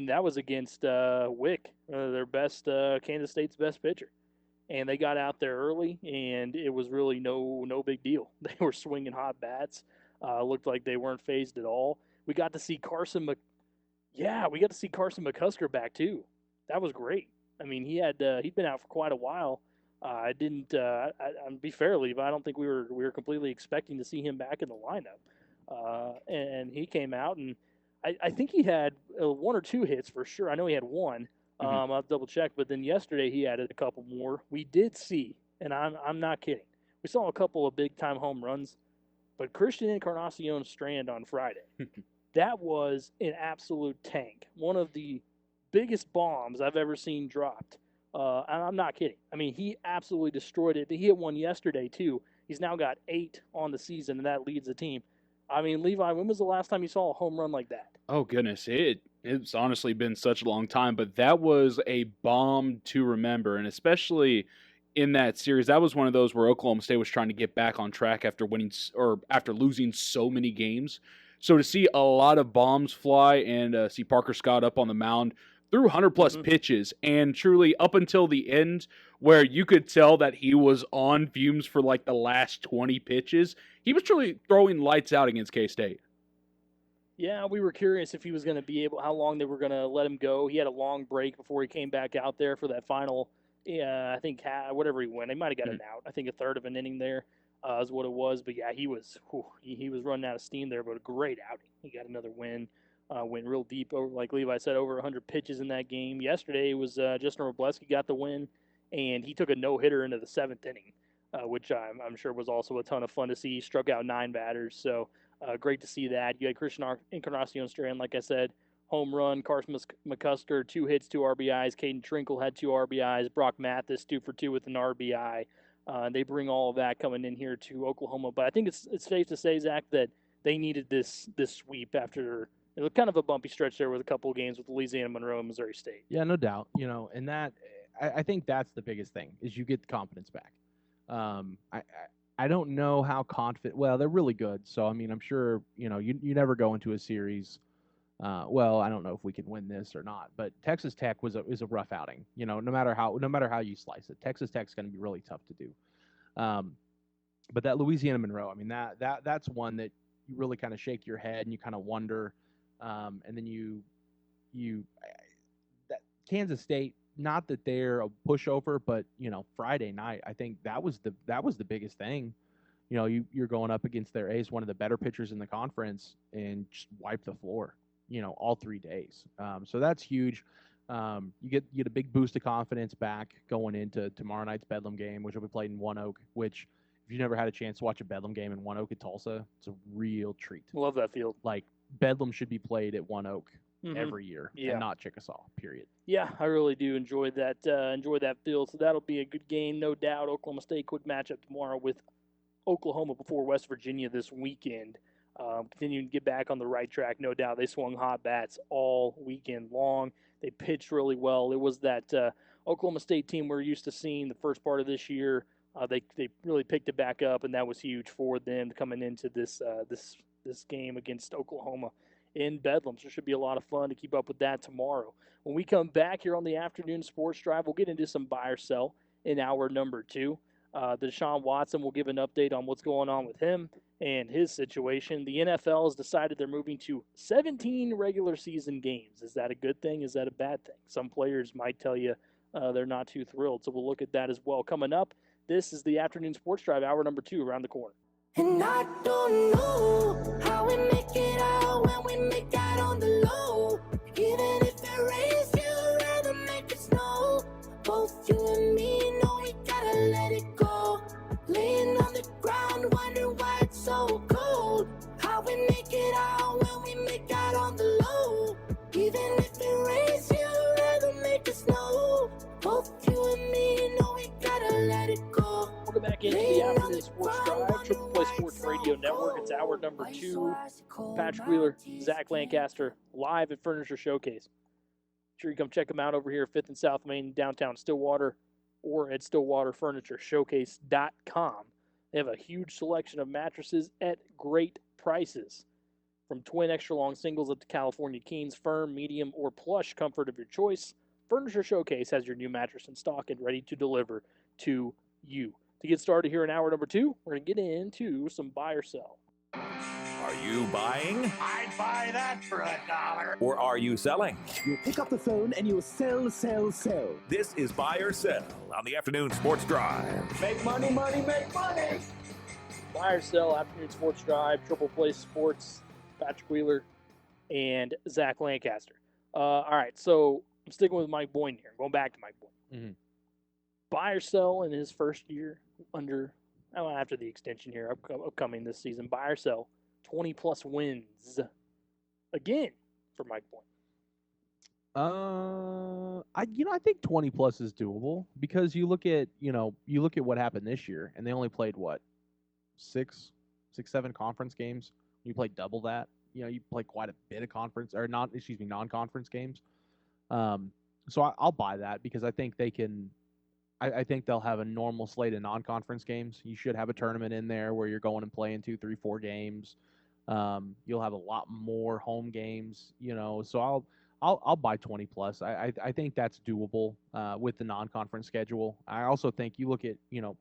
that was against Wick, their best, Kansas State's best pitcher. And they got out there early, and it was really no big deal. They were swinging hot bats. Looked like they weren't phased at all. We got to see Carson McCusker back too. That was great. I mean, he'd been out for quite a while. I'll be fair, Levi, I don't think we were completely expecting to see him back in the lineup. And he came out, and I think he had 1 or 2 hits for sure. I know he had 1. I'll have to double check, but then yesterday he added a couple more. We did see, and I'm not kidding, we saw a couple of big time home runs. But Christian Encarnacion Strand on Friday, that was an absolute tank. One of the biggest bombs I've ever seen dropped. And I'm not kidding. I mean, he absolutely destroyed it. He hit one yesterday, too. He's now got 8 on the season, and that leads the team. I mean, Levi, when was the last time you saw a home run like that? Oh, goodness. It's honestly been such a long time, but that was a bomb to remember, and especially in that series, that was one of those where Oklahoma State was trying to get back on track after after losing so many games. So to see a lot of bombs fly and see Parker Scott up on the mound threw 100-plus pitches, and truly up until the end where you could tell that he was on fumes for like the last 20 pitches, he was truly throwing lights out against K-State. Yeah, we were curious if he was going to be able, how long they were going to let him go. He had a long break before he came back out there for that final, I think, whatever he went. He might have got an out. I think a third of an inning there is what it was. But, yeah, he was running out of steam there, but a great outing. He got another win, went real deep, over, like Levi said, over 100 pitches in that game. Yesterday it was Justin Robleski got the win, and he took a no-hitter into the 7th inning, which I'm sure was also a ton of fun to see. He struck out 9 batters, so great to see that. You had Christian Encarnacion Strand, like I said, home run. Carson McCusker, 2 hits, 2 RBIs. Caden Trinkle had 2 RBIs. Brock Mathis, 2 for 2 with an RBI. They bring all of that coming in here to Oklahoma. But I think it's safe to say, Zach, that they needed this sweep after it was kind of a bumpy stretch there with a couple of games with Louisiana Monroe and Missouri State. Yeah, no doubt. And that I think that's the biggest thing is you get the confidence back. I don't know how confident. Well, they're really good, so I mean, I'm sure you never go into a series. Well, I don't know if we can win this or not, but Texas Tech is a rough outing. No matter how you slice it, Texas Tech's going to be really tough to do. But that Louisiana Monroe, I mean, that's one that you really kind of shake your head and you kind of wonder, and then that Kansas State. Not that they're a pushover, but Friday night, I think that was the biggest thing. You're going up against their ace, one of the better pitchers in the conference, and just wipe the floor. All 3 days. So that's huge. You get a big boost of confidence back going into tomorrow night's Bedlam game, which will be played in One Oak. Which, if you've never had a chance to watch a Bedlam game in One Oak at Tulsa, it's a real treat. Love that field. Like Bedlam should be played at One Oak every year, and not Chickasaw. Period. Yeah, I really do enjoy that field. So that'll be a good game, no doubt. Oklahoma State quick matchup tomorrow with Oklahoma before West Virginia this weekend. Continuing to get back on the right track, no doubt. They swung hot bats all weekend long. They pitched really well. It was that Oklahoma State team we're used to seeing the first part of this year. They really picked it back up, and that was huge for them coming into this game against Oklahoma in Bedlam. So it should be a lot of fun to keep up with that tomorrow. When we come back here on the afternoon sports drive, we'll get into some buy or sell in hour number 2. Deshaun Watson will give an update on what's going on with him and his situation. The NFL has decided they're moving to 17 regular season games. Is that a good thing? Is that a bad thing? Some players might tell you they're not too thrilled. So we'll look at that as well. Coming up, this is the afternoon sports drive, hour number 2, around the corner. And I don't know how we make it out when we make out on the low. Even if it rains, you'd rather make it snow. Both you and me know we gotta let it go. Laying on the ground, wonder why it's so cold. How we make it out when we make out on the low. Even if it rains, you'd rather make it snow. Both you and me know we gotta let it go. Welcome back into the afternoon sports drive, Triple Play Sports Radio Network. It's hour number 2. Patrick Wheeler, Zach Lancaster, live at Furniture Showcase. Sure you come check them out over here at 5th and South Main, downtown Stillwater, or at StillwaterFurnitureShowcase.com. They have a huge selection of mattresses at great prices. From twin extra long singles up to California Kings, firm, medium, or plush, comfort of your choice, Furniture Showcase has your new mattress in stock and ready to deliver to you. To get started here in hour number 2, we're going to get into some buy or sell. Are you buying? I'd buy that for $1. Or are you selling? You pick up the phone and you sell, sell, sell. This is Buy or Sell on the Afternoon Sports Drive. Make money, money, make money. Buy or sell, afternoon sports drive, Triple Play Sports, Patrick Wheeler, and Zach Lancaster. All right, so I'm sticking with Mike Boyne here. I'm going back to Mike Boyne. Mm-hmm. Buy or sell in his first year after the extension here, upcoming this season. Buy or sell, 20-plus wins again for Mike Boyne. I think 20 plus is doable because you look at what happened this year, and they only played six, 7 conference games. You played double that. You played quite a bit of non-conference games. So I'll buy that because I think they can I think they'll have a normal slate of non-conference games. You should have a tournament in there where you're going and playing 2, 3, 4 games. You'll have a lot more home games, So I'll buy 20 plus. I think that's doable with the non-conference schedule. I also think you look at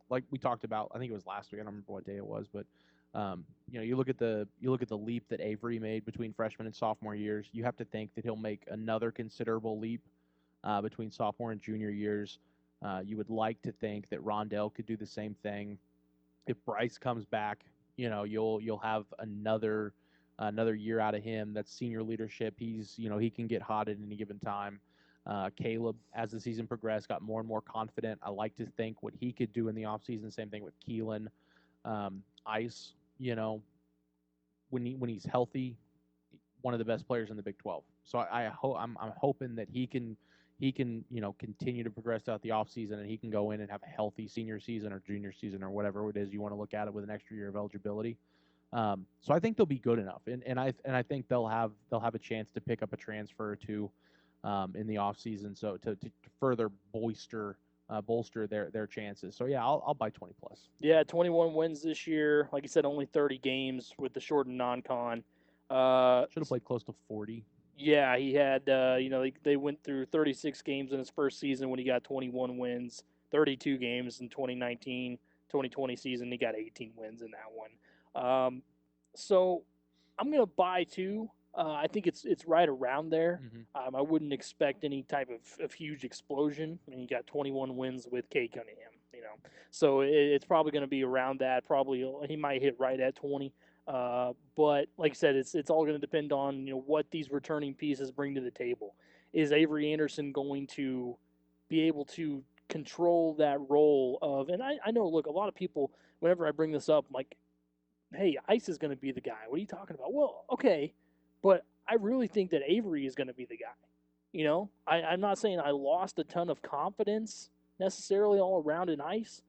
like we talked about. I think it was last week. I don't remember what day it was, but you look at the leap that Avery made between freshman and sophomore years. You have to think that he'll make another considerable leap between sophomore and junior years. You would like to think that Rondell could do the same thing. If Bryce comes back, you'll have another year out of him. That's senior leadership. He can get hot at any given time. Caleb, as the season progressed, got more and more confident. I like to think what he could do in the offseason. Same thing with Keelan. Ice, when he's healthy, one of the best players in the Big 12. So I'm hoping that he can continue to progress throughout the offseason, and he can go in and have a healthy senior season or junior season or whatever it is you want to look at it with an extra year of eligibility. So I think they'll be good enough, and I think they'll have a chance to pick up a transfer or two in the offseason, so to further bolster their chances. So yeah, I'll buy 20 plus. Yeah, 21 wins this year. Like you said, only 30 games with the shortened non-con. Should have played close to 40. Yeah, he had, they went through 36 games in his first season when he got 21 wins, 32 games in 2019-2020 season. He got 18 wins in that one. So I'm going to buy two. I think it's right around there. Mm-hmm. I wouldn't expect any type of huge explosion. I mean, he got 21 wins with Kay Cunningham, So it's probably going to be around that. Probably he might hit right at 20. But like I said, it's all going to depend on what these returning pieces bring to the table. Is Avery Anderson going to be able to control that role of? And I know, look, a lot of people, whenever I bring this up, I'm like, hey, Ice is going to be the guy. What are you talking about? Well, okay, but I really think that Avery is going to be the guy. I'm not saying I lost a ton of confidence necessarily all around in Ice,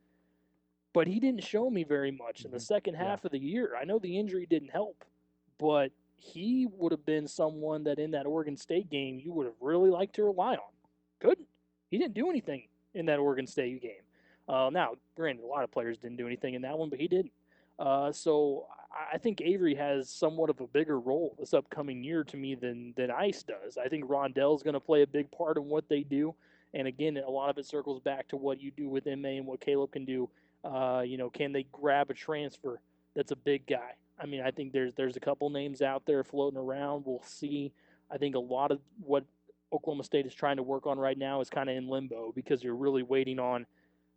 but he didn't show me very much in the second half of the year. I know the injury didn't help, but he would have been someone that in that Oregon State game you would have really liked to rely on. Couldn't. He didn't do anything in that Oregon State game. Now, granted, a lot of players didn't do anything in that one, but he didn't. So I think Avery has somewhat of a bigger role this upcoming year to me than Ice does. I think Rondell's going to play a big part in what they do. And again, a lot of it circles back to what you do with MA and what Caleb can do. Can they grab a transfer that's a big guy? I mean, I think there's a couple names out there floating around. We'll see. I think a lot of what Oklahoma State is trying to work on right now is kind of in limbo because you're really waiting on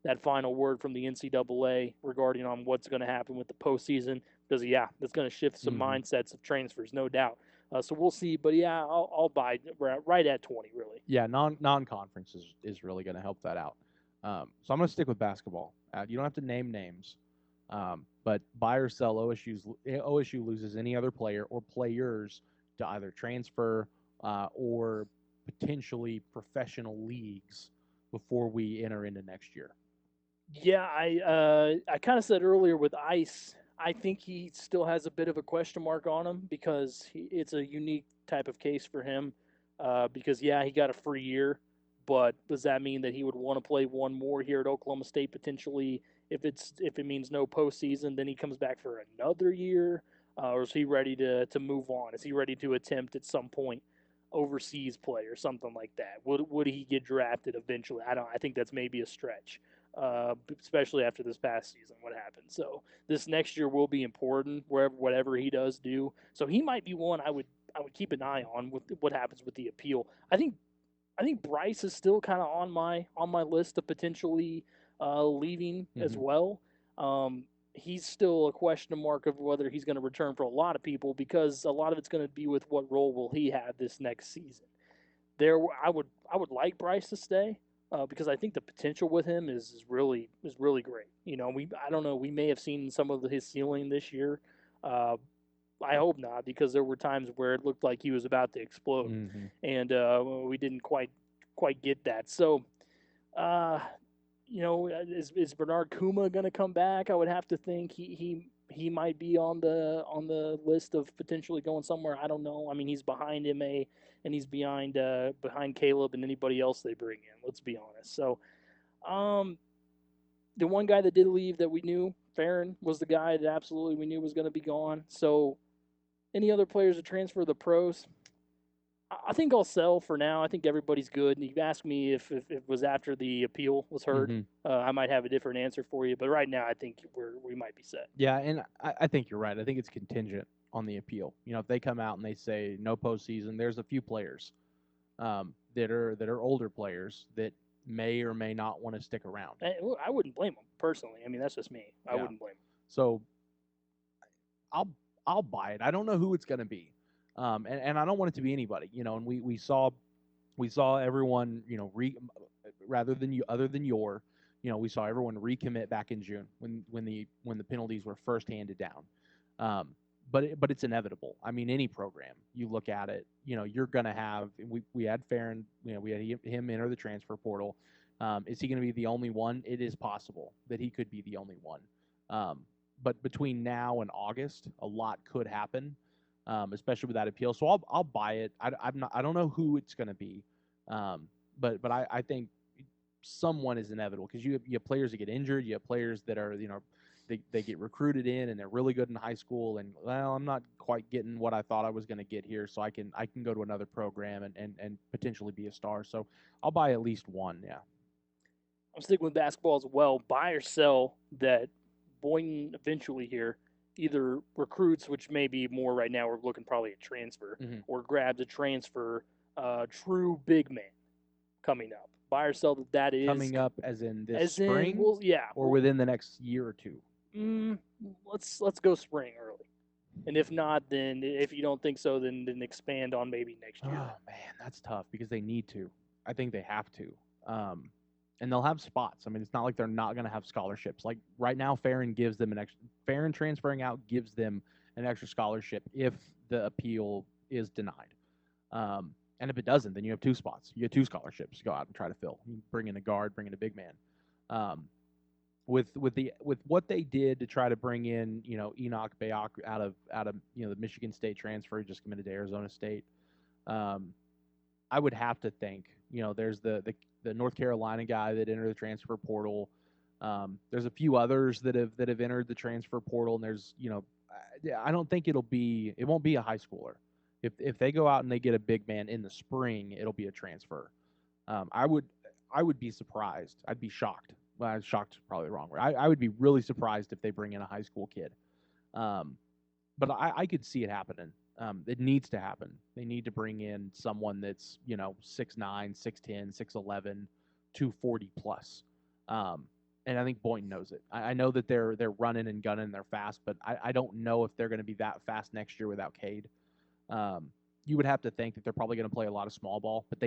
that final word from the NCAA regarding on what's going to happen with the postseason. Because that's going to shift some mindsets of transfers, no doubt. So we'll see. But yeah, I'll buy right at 20, really. Yeah, non-conference is really going to help that out. So I'm going to stick with basketball. You don't have to name names, but buy or sell OSU loses any other player or players to either transfer or potentially professional leagues before we enter into next year. Yeah, I kind of said earlier with Ice, I think he still has a bit of a question mark on him because it's a unique type of case for him. Because he got a free year. But does that mean that he would want to play one more here at Oklahoma State potentially? If it means no postseason, then he comes back for another year, or is he ready to move on? Is he ready to attempt at some point overseas play or something like that? Would he get drafted eventually? I think that's maybe a stretch, especially after this past season. What happened? So this next year will be important whatever he does do. So he might be one I would keep an eye on with what happens with the appeal. I think Bryce is still kind of on my list of potentially leaving as well. He's still a question mark of whether he's going to return for a lot of people because a lot of it's going to be with what role will he have this next season. I would like Bryce to stay because I think the potential with him is really great. I don't know. We may have seen some of his ceiling this year. I hope not, because there were times where it looked like he was about to explode, and we didn't quite get that. So, is Bernard Kuma going to come back? I would have to think he might be on the list of potentially going somewhere. I don't know. I mean, he's behind MA and he's behind Caleb and anybody else they bring in. Let's be honest. So, The one guy that did leave that we knew, Farron, was the guy that absolutely we knew was going to be gone. So, any other players to transfer to the pros? I think I'll sell for now. I think everybody's good. And you asked me if it was after the appeal was heard. Mhm. I might have a different answer for you, but right now I think we might be set. Yeah, and I think you're right. I think it's contingent on the appeal. If they come out and they say no postseason, there's a few players that are older players that may or may not want to stick around. I wouldn't blame them personally. I mean, that's just me. I Yeah. wouldn't blame them. So I'll buy it. I don't know who it's going to be, and I don't want it to be anybody. And we saw everyone rather than you other than we saw everyone recommit back in June when the penalties were first handed down. But it's inevitable. I mean, any program you look at it, you're going to have. We had Farron, we had him enter the transfer portal. Is he going to be the only one? It is possible that he could be the only one. But between now and August, a lot could happen, especially with that appeal. So I'll buy it. I don't know who it's going to be, but I think someone is inevitable because you have players that get injured, you have players that are they get recruited in and they're really good in high school, and well, I'm not quite getting what I thought I was going to get here, so I can go to another program and potentially be a star. So I'll buy at least one. Yeah, I'm sticking with basketball as well. Buy or sell that Boynton eventually here either recruits, which may be more right now. We're looking probably at transfer, or grabs a transfer true big man coming up. Buy or sell that is coming up as in this spring, or well, within the next year or two. Let's go spring early, and if not, then if you don't think so, then expand on maybe next year. Oh man, that's tough because they need to. I think they have to. And they'll have spots. I mean, it's not like they're not going to have scholarships. Like right now, Farron gives them an extra. Farron transferring out gives them an extra scholarship if the appeal is denied. And if it doesn't, then you have two spots. You have two scholarships to go out and try to fill. You bring in a guard, bring in a big man. With what they did to try to bring in, Enoch Bayak out of the Michigan State transfer, he just committed to Arizona State. I would have to think, there's the North Carolina guy that entered the transfer portal. There's a few others that have entered the transfer portal, and there's I don't think it won't be a high schooler. If they go out and they get a big man in the spring, it'll be a transfer. I would be surprised. I'd be shocked. Well, shocked is probably the wrong word. I would be really surprised if they bring in a high school kid. But I could see it happening. It needs to happen. They need to bring in someone that's 6'9", 6'10", 6'11", 240 plus. And I think Boynton knows it. I know that they're running and gunning and they're fast, but I don't know if they're going to be that fast next year without Cade. You would have to think that they're probably going to play a lot of small ball, but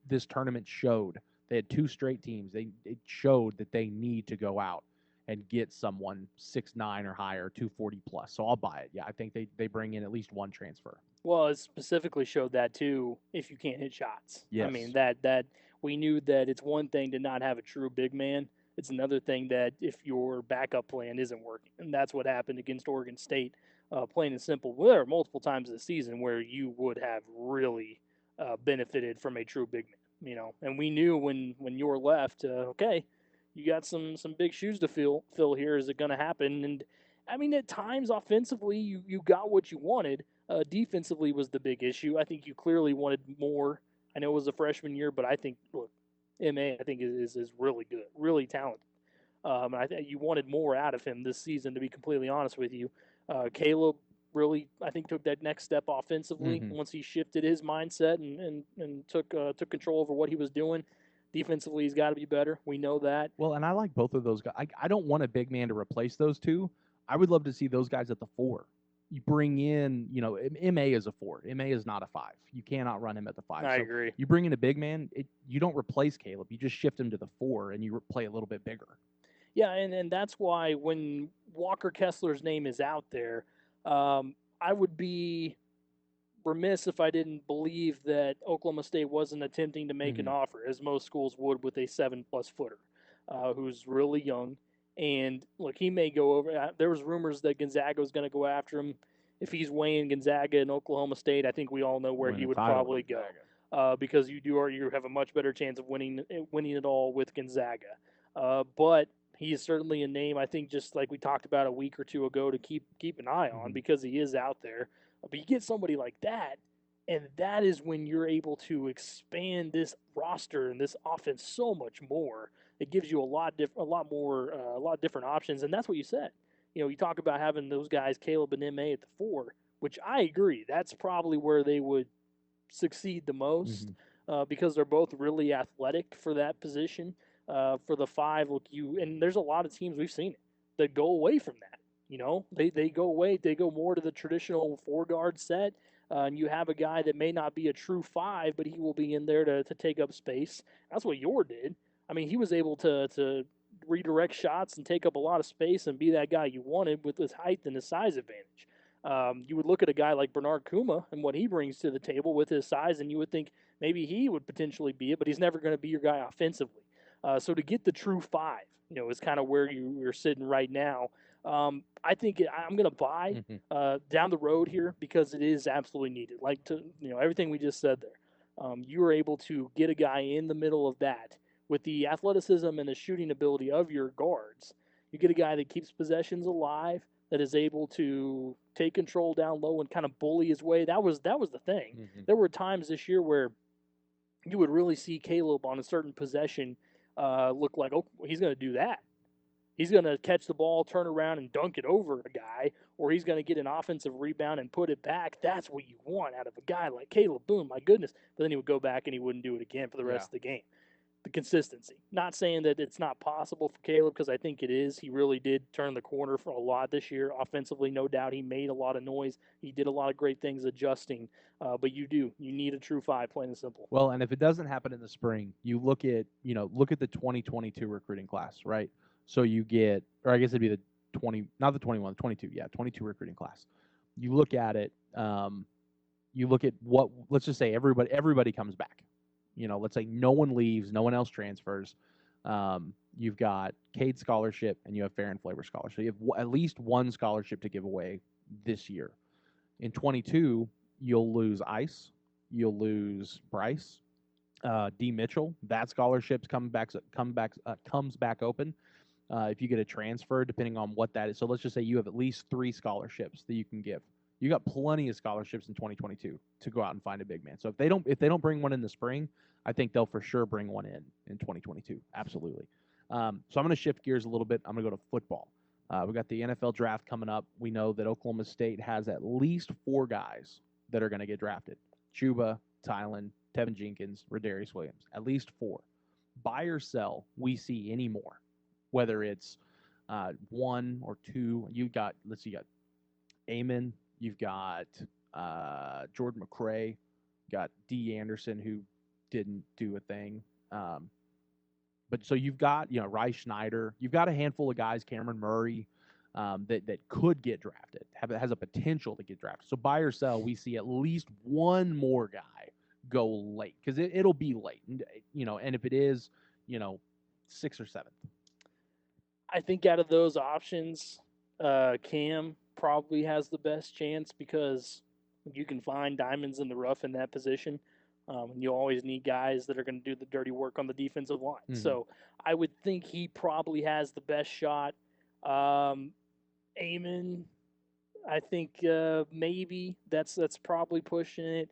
this tournament showed they had two straight teams. It showed that they need to go out and get someone 6'9" or higher, 240 plus. So I'll buy it. Yeah, I think they bring in at least one transfer. Well, it specifically showed that too. If you can't hit shots, yes. I mean that we knew that it's one thing to not have a true big man. It's another thing that if your backup plan isn't working, and that's what happened against Oregon State. Plain and simple. Well, there are multiple times this season where you would have really benefited from a true big man. And we knew when you were left, okay, you got some big shoes to fill here. Is it going to happen? And I mean, at times offensively, you got what you wanted. Defensively was the big issue. I think you clearly wanted more. I know it was a freshman year, but I think MA I think is really good, really talented. And I think you wanted more out of him this season. To be completely honest with you, Caleb really I think took that next step offensively once he shifted his mindset and took control over what he was doing. Defensively, he's got to be better. We know that. Well, and I like both of those guys. I don't want a big man to replace those two. I would love to see those guys at the 4. You bring in, MA is a 4. MA is not a 5. You cannot run him at the 5. I agree. You bring in a big man, you don't replace Caleb. You just shift him to the 4 and you play a little bit bigger. Yeah, and that's why when Walker Kessler's name is out there, I would be remiss if I didn't believe that Oklahoma State wasn't attempting to make an offer, as most schools would with a 7+ footer, who's really young. And look, he may go over. There was rumors that Gonzaga was going to go after him. If he's weighing Gonzaga and Oklahoma State, I think we all know where he would probably go. because you have a much better chance of winning it all with Gonzaga. But he is certainly a name, I think, just like we talked about a week or two ago, to keep an eye on because he is out there. But you get somebody like that, and that is when you're able to expand this roster and this offense so much more. It gives you a lot different options, and that's what you said. You talk about having those guys, Caleb and Ma at the 4, which I agree. That's probably where they would succeed the most because they're both really athletic for that position. For the 5, and there's a lot of teams we've seen it that go away from that. They go away. They go more to the traditional 4-guard set, and you have a guy that may not be a true 5, but he will be in there to take up space. That's what Yor did. I mean, he was able to redirect shots and take up a lot of space and be that guy you wanted with his height and his size advantage. You would look at a guy like Bernard Kuma and what he brings to the table with his size, and you would think maybe he would potentially be it, but he's never going to be your guy offensively. So to get the true 5, is kind of where you're sitting right now. I think I'm going to buy down the road here because it is absolutely needed. Everything we just said there. You are able to get a guy in the middle of that with the athleticism and the shooting ability of your guards. You get a guy that keeps possessions alive, that is able to take control down low and kind of bully his way. That was the thing. There were times this year where you would really see Caleb on a certain possession look like, oh, he's going to do that. He's going to catch the ball, turn around, and dunk it over a guy, or he's going to get an offensive rebound and put it back. That's what you want out of a guy like Caleb. Boom, my goodness. But then he would go back and he wouldn't do it again for the rest of the game. The consistency. Not saying that it's not possible for Caleb, because I think it is. He really did turn the corner for a lot this year. Offensively, no doubt, he made a lot of noise. He did a lot of great things adjusting. But you need a true 5, plain and simple. Well, and if it doesn't happen in the spring, you look at the 2022 recruiting class, right? So you get, or I guess it'd be the 20, not the 21, the 22, 22 recruiting class. You look at it. You look at what. Let's just say everybody comes back. Let's say no one leaves, no one else transfers. You've got Cade scholarship and you have Fair and Flavor scholarship. So you have at least one scholarship to give away this year. In 22, you'll lose Ice, you'll lose Bryce, D. Mitchell. That scholarship comes back open. If you get a transfer, depending on what that is. So let's just say you have at least 3 scholarships that you can give. You got plenty of scholarships in 2022 to go out and find a big man. So if they don't bring one in the spring, I think they'll for sure bring one in 2022. Absolutely. So I'm going to shift gears a little bit. I'm going to go to football. We got the NFL draft coming up. We know that Oklahoma State has at least 4 guys that are going to get drafted: Chuba, Tylen, Tevin Jenkins, Rodarius Williams. At least 4. Buy or sell, we see any more. Whether it's 1 or 2, you got Amon. You've got Jordan McRae, got D. Anderson, who didn't do a thing. But so you've got, Ry Schneider. You've got a handful of guys, Cameron Murray, that could get drafted, has a potential to get drafted. So buy or sell, we see at least one more guy go late, because it'll be late. And if it is, 6th or 7th. I think out of those options, Cam probably has the best chance, because you can find diamonds in the rough in that position. You always need guys that are going to do the dirty work on the defensive line. So I would think he probably has the best shot. Amon, I think maybe that's probably pushing it.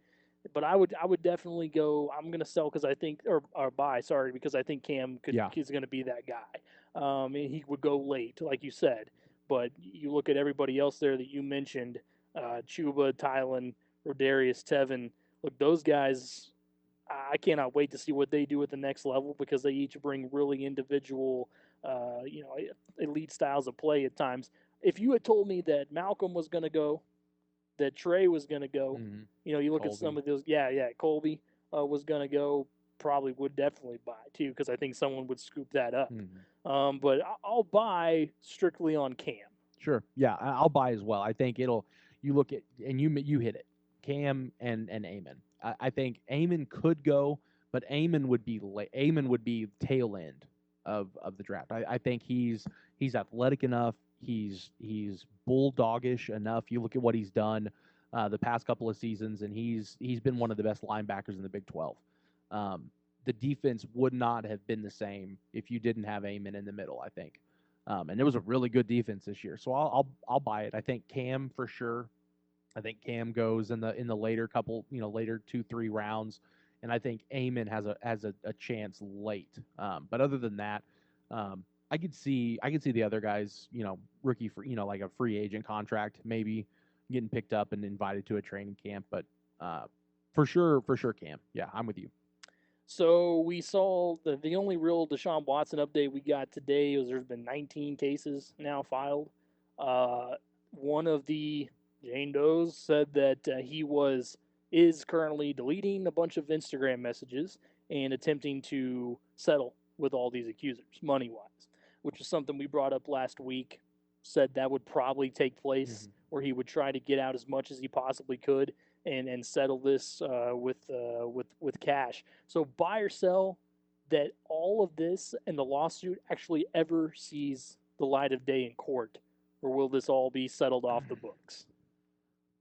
But I would definitely go. I'm going to sell because I think, or buy, sorry, because I think Cam is going to be that guy. And he would go late, like you said. But you look at everybody else there that you mentioned, Chuba, Tylen, Rodarius, Tevin. Look, those guys, I cannot wait to see what they do at the next level, because they each bring really individual, elite styles of play at times. If you had told me that Malcolm was going to go, that Trey was going to go, you look Colby. at some of those, Colby was going to go, probably would definitely buy too, because I think someone would scoop that up. But I'll buy strictly on Cam. Sure. Yeah, I'll buy as well. I think you look at, and you hit it, Cam and Amon. I think Amon could go, but Amon would be tail end of the draft. I think he's athletic enough. He's bulldoggish enough. You look at what he's done the past couple of seasons, and he's been one of the best linebackers in the Big 12. The defense would not have been the same if you didn't have Amon in the middle, I think. And it was a really good defense this year, so I'll buy it. I think Cam for sure. I think Cam goes in the later couple, later 2-3 rounds, and I think Amon has a chance late. But other than that, I could see the other guys, rookie for like a free agent contract, maybe getting picked up and invited to a training camp. But for sure, Cam. Yeah, I'm with you. So we saw the only real Deshaun Watson update we got today was there's been 19 cases now filed. One of the Jane Does said that he is currently deleting a bunch of Instagram messages and attempting to settle with all these accusers, money-wise, which is something we brought up last week. Said that would probably take place where he would try to get out as much as he possibly could and settle this with cash. So buy or sell that all of this and the lawsuit actually ever sees the light of day in court, or will this all be settled off the books?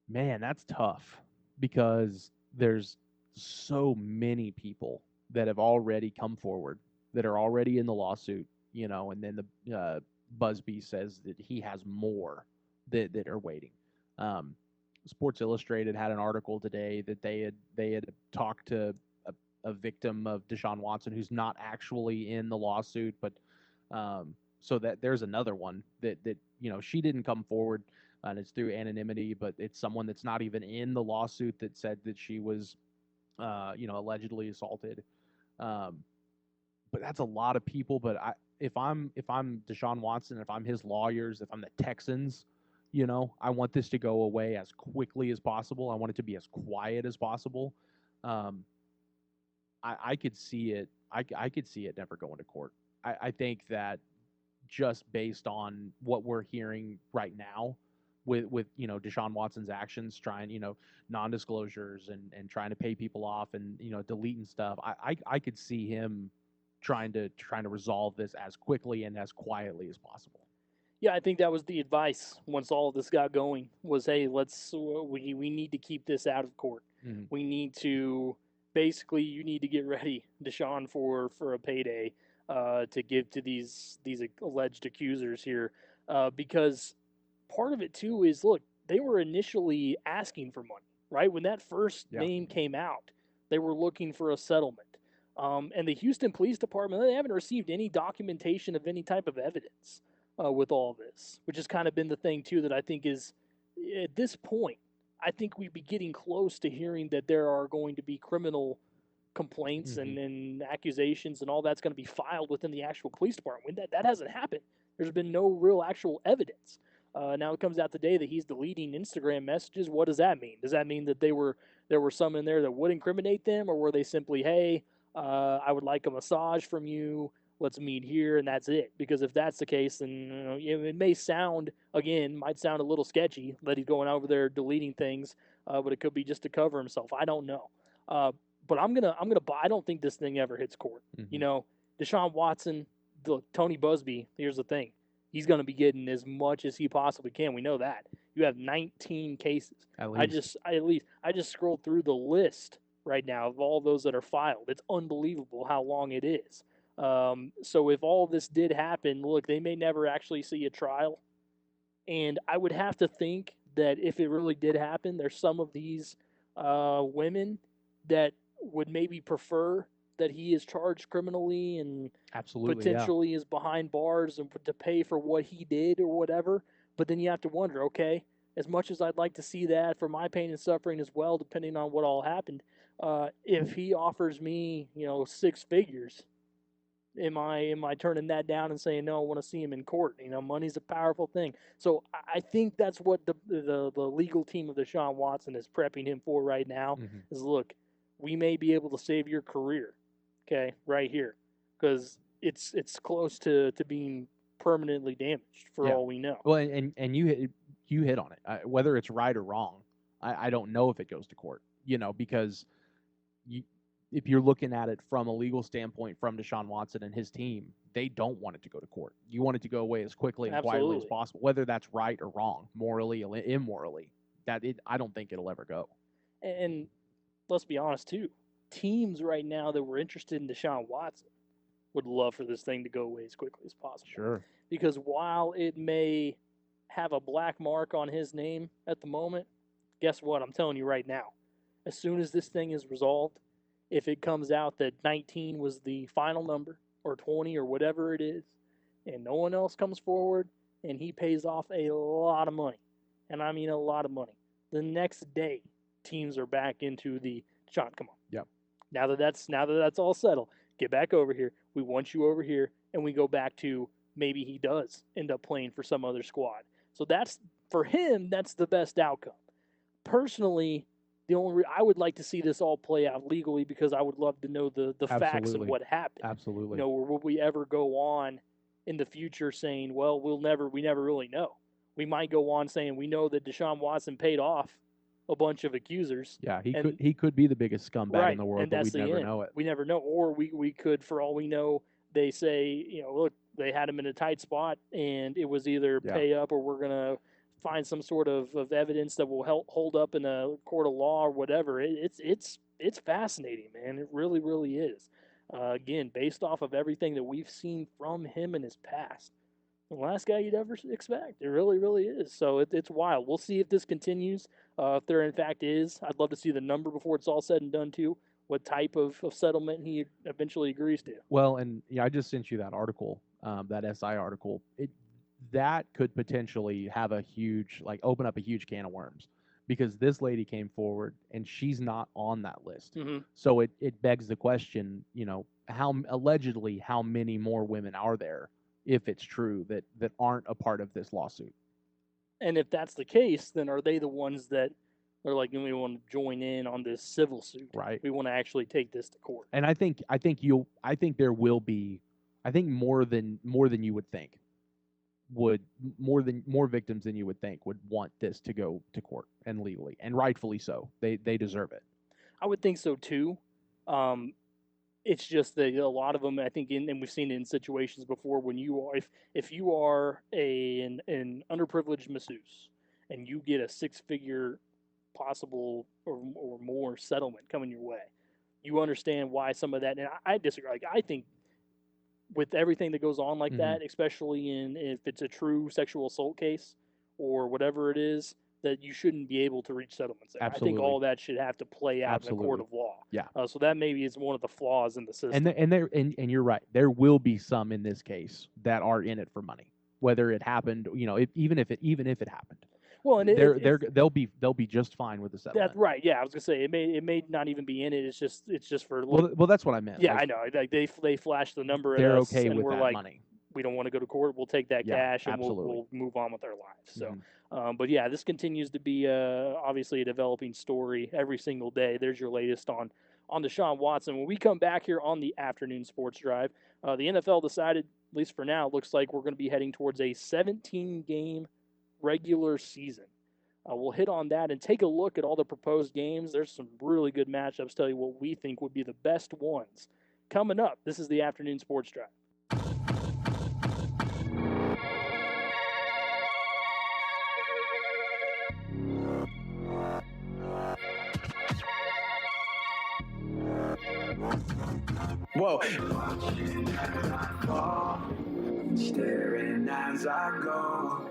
Man, that's tough because there's so many people that have already come forward that are already in the lawsuit, and then the Busby says that he has more that are waiting. Sports Illustrated had an article today that they had talked to a victim of Deshaun Watson who's not actually in the lawsuit, but so that there's another one that she didn't come forward, and it's through anonymity, but it's someone that's not even in the lawsuit that said that she was allegedly assaulted. But that's a lot of people. But if I'm Deshaun Watson, if I'm his lawyers, if I'm the Texans, I want this to go away as quickly as possible. I want it to be as quiet as possible. I could see it. I could see it never going to court. I think that just based on what we're hearing right now with Deshaun Watson's actions, trying, non-disclosures and trying to pay people off and, deleting stuff, I could see him trying to resolve this as quickly and as quietly as possible. Yeah, I think that was the advice once all of this got going was, hey, we need to keep this out of court. Mm-hmm. We need to basically, you need to get ready, Deshaun, for a payday to give to these alleged accusers here, because part of it too is, look, they were initially asking for money, right? When that first name came out, they were looking for a settlement. And the Houston Police Department, they haven't received any documentation of any type of evidence with all this, which has kind of been the thing too that I think is, at this point, I think we'd be getting close to hearing that there are going to be criminal complaints and accusations and all that's going to be filed within the actual police department. When that hasn't happened, there's been no real actual evidence. Now it comes out today that he's deleting Instagram messages. What does that mean? Does that mean that there were some in there that would incriminate them, or were they simply, hey, I would like a massage from you, let's meet here, and that's it? Because if that's the case, then it may sound, again, might sound a little sketchy that he's going over there deleting things, but it could be just to cover himself. I don't know. But I'm gonna buy. I don't think this thing ever hits court. Deshaun Watson, Tony Busby. Here's the thing: he's gonna be getting as much as he possibly can. We know that. You have 19 cases. At least. I just scrolled through the list right now of all those that are filed. It's unbelievable how long it is. So if all this did happen, look, they may never actually see a trial. And I would have to think that if it really did happen, there's some of these women that would maybe prefer that he is charged criminally and potentially is behind bars and to pay for what he did or whatever. But then you have to wonder, okay, as much as I'd like to see that for my pain and suffering as well, depending on what all happened, if he offers me, 6 figures, am I turning that down and saying, no, I want to see him in court? Money's a powerful thing. So I think that's what the legal team of Deshaun Watson is prepping him for right now is, look, we may be able to save your career, okay, right here, because it's close to being permanently damaged for all we know. Well, and you hit on it. Whether it's right or wrong, I don't know if it goes to court, because if you're looking at it from a legal standpoint from Deshaun Watson and his team, they don't want it to go to court. You want it to go away as quickly and quietly as possible, whether that's right or wrong, morally or immorally. that. I don't think it'll ever go. And let's be honest, too. Teams right now that were interested in Deshaun Watson would love for this thing to go away as quickly as possible. Sure. Because while it may have a black mark on his name at the moment, guess what? I'm telling you right now. As soon as this thing is resolved, if it comes out that 19 was the final number, or 20, or whatever it is, and no one else comes forward, and he pays off a lot of money, and I mean a lot of money, the next day, teams are back into the, Sean, come on. Yep. Now that that's all settled, get back over here. We want you over here, and we go back to maybe he does end up playing for some other squad. So that's, for him, that's the best outcome. Personally, I would like to see this all play out legally because I would love to know the facts of what happened. Absolutely. Or will we ever go on in the future saying, well, we never really know. We might go on saying we know that Deshaun Watson paid off a bunch of accusers. Yeah, he could be the biggest scumbag in the world, and but that's we'd never know it. We never know. Or we could, for all we know, they say, look, they had him in a tight spot, and it was either pay up or we're going to find some sort of evidence that will help hold up in a court of law or whatever. It's fascinating, man. It really, really is. Again, based off of everything that we've seen from him in his past, the last guy you'd ever expect. It really, really is. So it's wild. We'll see if this continues. If there, in fact, is. I'd love to see the number before it's all said and done, too. What type of settlement he eventually agrees to. Well, and I just sent you that article, that SI article. That could potentially have open up a huge can of worms, because this lady came forward and she's not on that list. Mm-hmm. So it begs the question, how many more women are there, if it's true, that aren't a part of this lawsuit? And if that's the case, then are they the ones that are like, we want to join in on this civil suit? Right. We want to actually take this to court. And I think there will be, more than you would think, more victims than you would think would want this to go to court and legally, and rightfully so. They deserve it. I would think so too. It's just that a lot of them, I think, and we've seen it in situations before, when you are, if you are an underprivileged masseuse and you get a 6-figure possible or more settlement coming your way, you understand why some of that. And I disagree. Like, I think with everything that goes on like that, especially if it's a true sexual assault case or whatever it is, that you shouldn't be able to reach settlements there. Absolutely. I think all that should have to play out in a court of law. Yeah. So that maybe is one of the flaws in the system. And you're right. There will be some in this case that are in it for money, whether it happened, even if it happened. Well, and they'll be just fine with the settlement. That's right. Yeah, I was gonna say it may not even be in it. It's just for. Well, that's what I meant. Yeah, I know. Like they flash the number. They're at us, okay and with we're that like, money. We don't want to go to court. We'll take that cash and we'll move on with our lives. So, but yeah, this continues to be obviously a developing story every single day. There's your latest on Deshaun Watson. When we come back here on the afternoon sports drive, the NFL decided, at least for now, it looks like we're going to be heading towards a 17-game regular season. We'll hit on that and take a look at all the proposed games. There's some really good matchups. Tell you what we think would be the best ones coming up. This is the afternoon sports drive. Whoa. Staring as I go,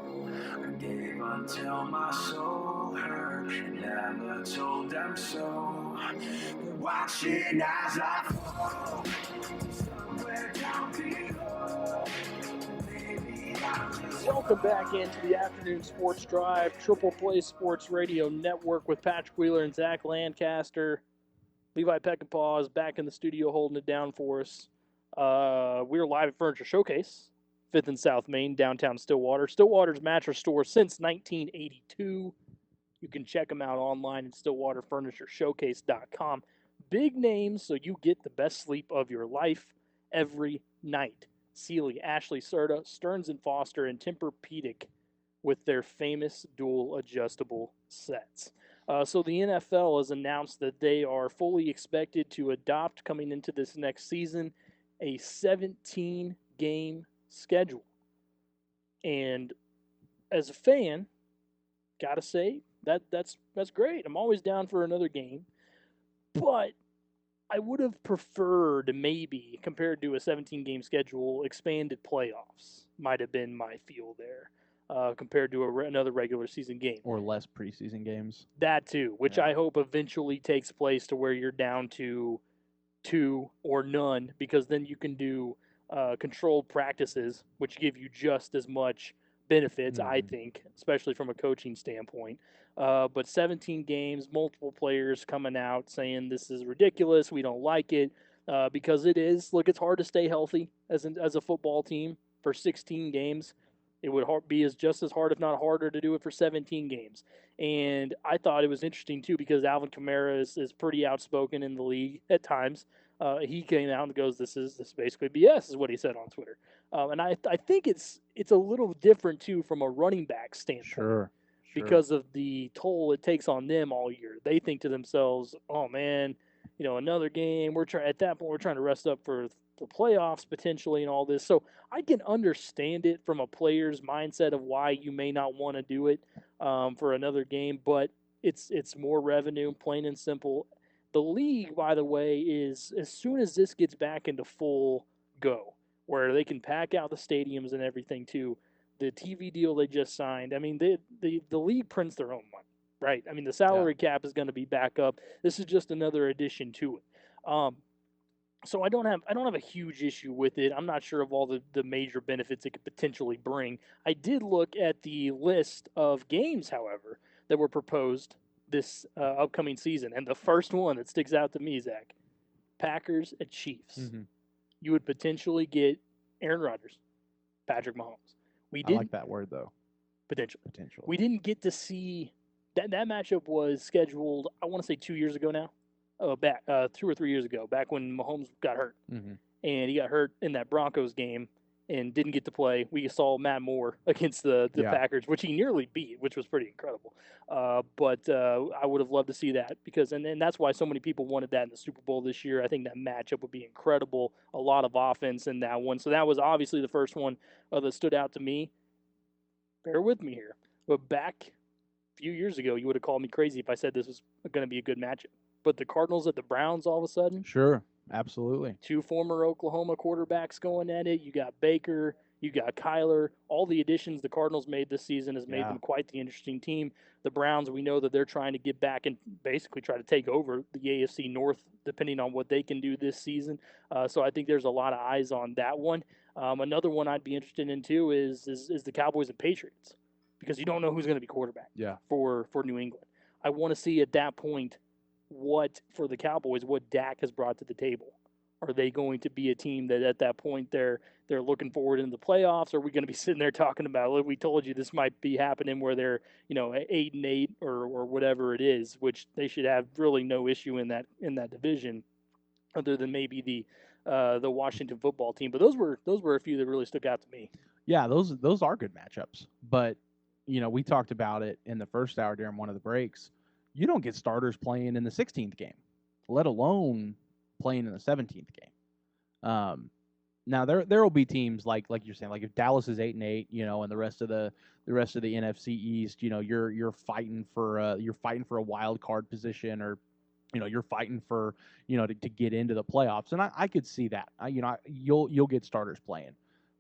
I gave until my soul hurt, never told them so. Watching as I fall, somewhere down below. Welcome back into the afternoon sports drive, Triple Play Sports Radio Network with Patrick Wheeler and Zach Lancaster. Levi Peckinpah is back in the studio holding it down for us. We're live at Furniture Showcase, 5th and South Main, downtown Stillwater. Stillwater's mattress store since 1982. You can check them out online at StillwaterFurnitureShowcase.com. Big names, so you get the best sleep of your life every night. Sealy, Ashley Serta, Stearns & Foster, and Tempur-Pedic with their famous dual adjustable sets. So the NFL has announced that they are fully expected to adopt, coming into this next season, a 17-game schedule. And as a fan, gotta say, That's great. I'm always down for another game, but I would have preferred maybe compared to a 17 game schedule, expanded playoffs might have been my feel there compared to another regular season game. Or less preseason games. That too, which Yeah. I hope eventually takes place to where you're down to 2 or none, because then you can do controlled practices, which give you just as much benefits, I think, especially from a coaching standpoint. But 17 games, multiple players coming out saying this is ridiculous, we don't like it, because it is. Look, it's hard to stay healthy as a football team for 16 games. It would be just as hard, if not harder, to do it for 17 games. And I thought it was interesting, too, because Alvin Kamara is pretty outspoken in the league at times. He came out and goes, "This is basically BS," is what he said on Twitter. And I think it's a little different, too, from a running back standpoint. Sure. Because of the toll it takes on them all year. They think to themselves, "Oh, man, another game. At that point, we're trying to rest up for the playoffs potentially and all this." So I can understand it from a player's mindset of why you may not want to do it for another game, but it's more revenue, plain and simple. The league, by the way, is as soon as this gets back into full go, where they can pack out the stadiums and everything too, the TV deal they just signed, I mean, the league prints their own money, right? I mean, the salary cap is going to be back up. This is just another addition to it. So I don't have a huge issue with it. I'm not sure of all the major benefits it could potentially bring. I did look at the list of games, however, that were proposed this upcoming season, and the first one that sticks out to me, Zach, Packers at Chiefs. Mm-hmm. You would potentially get Aaron Rodgers, Patrick Mahomes. I like that word, though. Potentially. Potentially. We didn't get to see that matchup was scheduled, I want to say 2 years ago now. Back 2 or 3 years ago, back when Mahomes got hurt. Mm-hmm. And he got hurt in that Broncos game and didn't get to play. We saw Matt Moore against the Packers, which he nearly beat, which was pretty incredible. But I would have loved to see that because, and that's why so many people wanted that in the Super Bowl this year. I think that matchup would be incredible. A lot of offense in that one. So that was obviously the first one that stood out to me. Bear with me here. But back a few years ago, you would have called me crazy if I said this was going to be a good matchup. But the Cardinals at the Browns all of a sudden. Sure, absolutely. 2 former Oklahoma quarterbacks going at it. You got Baker, you got Kyler. All the additions the Cardinals made this season has made them quite the interesting team. The Browns, we know that they're trying to get back and basically try to take over the AFC North, depending on what they can do this season. So I think there's a lot of eyes on that one. Another one I'd be interested in too is the Cowboys and Patriots, because you don't know who's going to be quarterback for New England. I want to see at that point what Dak has brought to the table. Are they going to be a team that at that point they're looking forward in the playoffs? Or are we going to be sitting there talking about, look, we told you this might be happening where they're 8-8 or whatever it is, which they should have really no issue in that division, other than maybe the Washington football team. But those were a few that really stuck out to me. Yeah, those are good matchups. But we talked about it in the first hour during one of the breaks. You don't get starters playing in the 16th game, let alone playing in the 17th game. Now there will be teams like you're saying, like if Dallas is 8-8, and the rest of the NFC East, you're fighting for a wild card position, or you're fighting for to get into the playoffs, and I could see that. You'll get starters playing.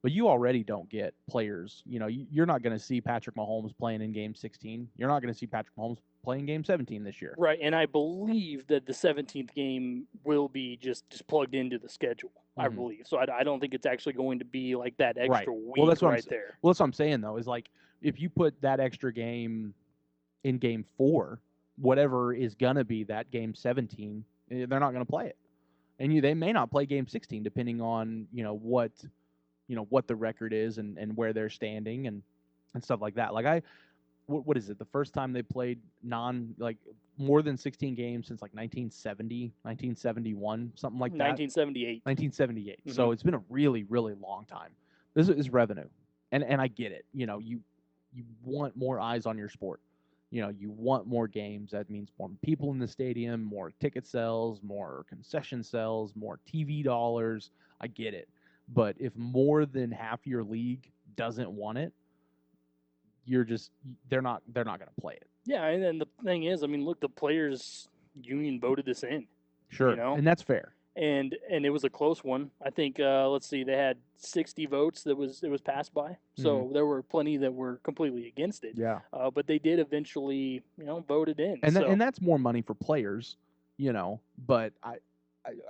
But you already don't get players. You're not going to see Patrick Mahomes playing in Game 16. You're not going to see Patrick Mahomes playing Game 17 this year. Right, and I believe that the 17th game will be just plugged into the schedule, I believe. So I don't think it's actually going to be like that extra week there. Well, that's what I'm saying, though, is like if you put that extra game in Game 4, whatever is going to be that Game 17, they're not going to play it. And they may not play Game 16, depending on, what the record is and where they're standing and stuff like that. Like what is it? The first time they played more than 16 games since like 1970, 1971, something like that. 1978. 1978. Mm-hmm. So it's been a really, really long time. This is revenue. And I get it. You want more eyes on your sport. You want more games. That means more people in the stadium, more ticket sales, more concession sales, more TV dollars. I get it. But if more than half your league doesn't want it, they're not going to play it. Yeah, and then the thing is, I mean, look, the players union voted this in. Sure, You know? and that's fair. And it was a close one. I think let's see, they had 60 votes that was passed by. So there were plenty that were completely against it. Yeah. But they did eventually, vote it in. And so, and that's more money for players, but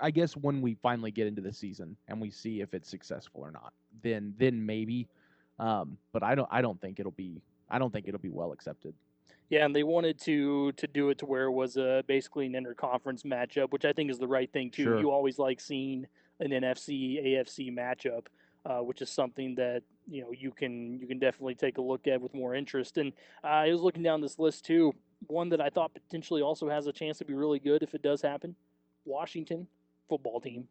I guess when we finally get into the season and we see if it's successful or not, then maybe. But I don't think it'll be well accepted. yeah, and they wanted to do it to where it was basically an interconference matchup, which I think is the right thing too. Sure. You always like seeing an NFC AFC matchup, which is something that you can definitely take a look at with more interest. And I was looking down this list too. One that I thought potentially also has a chance to be really good if it does happen. Washington football team,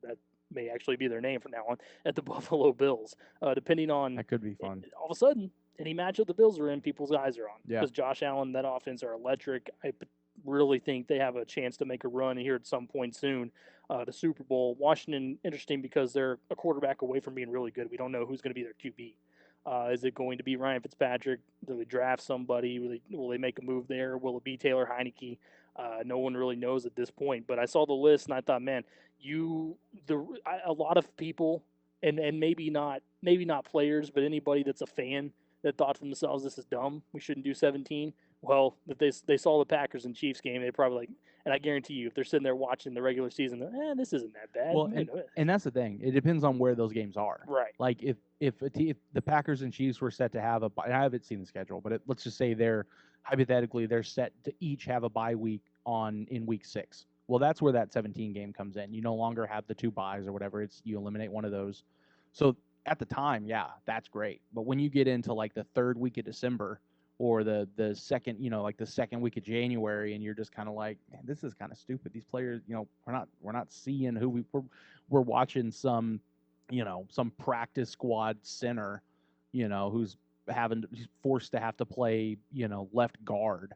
that may actually be their name from now on, at the Buffalo Bills. Depending on That could be fun. all of a sudden, any matchup the Bills are in, people's eyes are on. Yeah. Because Josh Allen, that offense are electric. I really think they have a chance to make a run here at some point soon. The Super Bowl. Washington, interesting because they're a quarterback away from being really good. We don't know who's going to be their QB. Is it going to be Ryan Fitzpatrick? Do they draft somebody? Will they make a move there? Will it be Taylor Heineke? No one really knows at this point. But I saw the list and I thought, man, a lot of people, and maybe not players, but anybody that's a fan that thought to themselves, this is dumb, we shouldn't do 17. Well, if they saw the Packers and Chiefs game, they'd probably like, and I guarantee you, if they're sitting there watching the regular season, this isn't that bad. Well, and that's the thing. It depends on where those games are. Right. Like if the Packers and Chiefs were set to have I haven't seen the schedule, but let's just say they're set to each have a bye week in week 6. Well, that's where that 17 game comes in. You no longer have the 2 byes or whatever. You eliminate one of those. So at the time, yeah, that's great. But when you get into like the 3rd week of December or the second, like the 2nd week of January, and you're just kind of like, man, this is kind of stupid. These players, we're not seeing who we're watching some practice squad center, who's forced to have to play, left guard.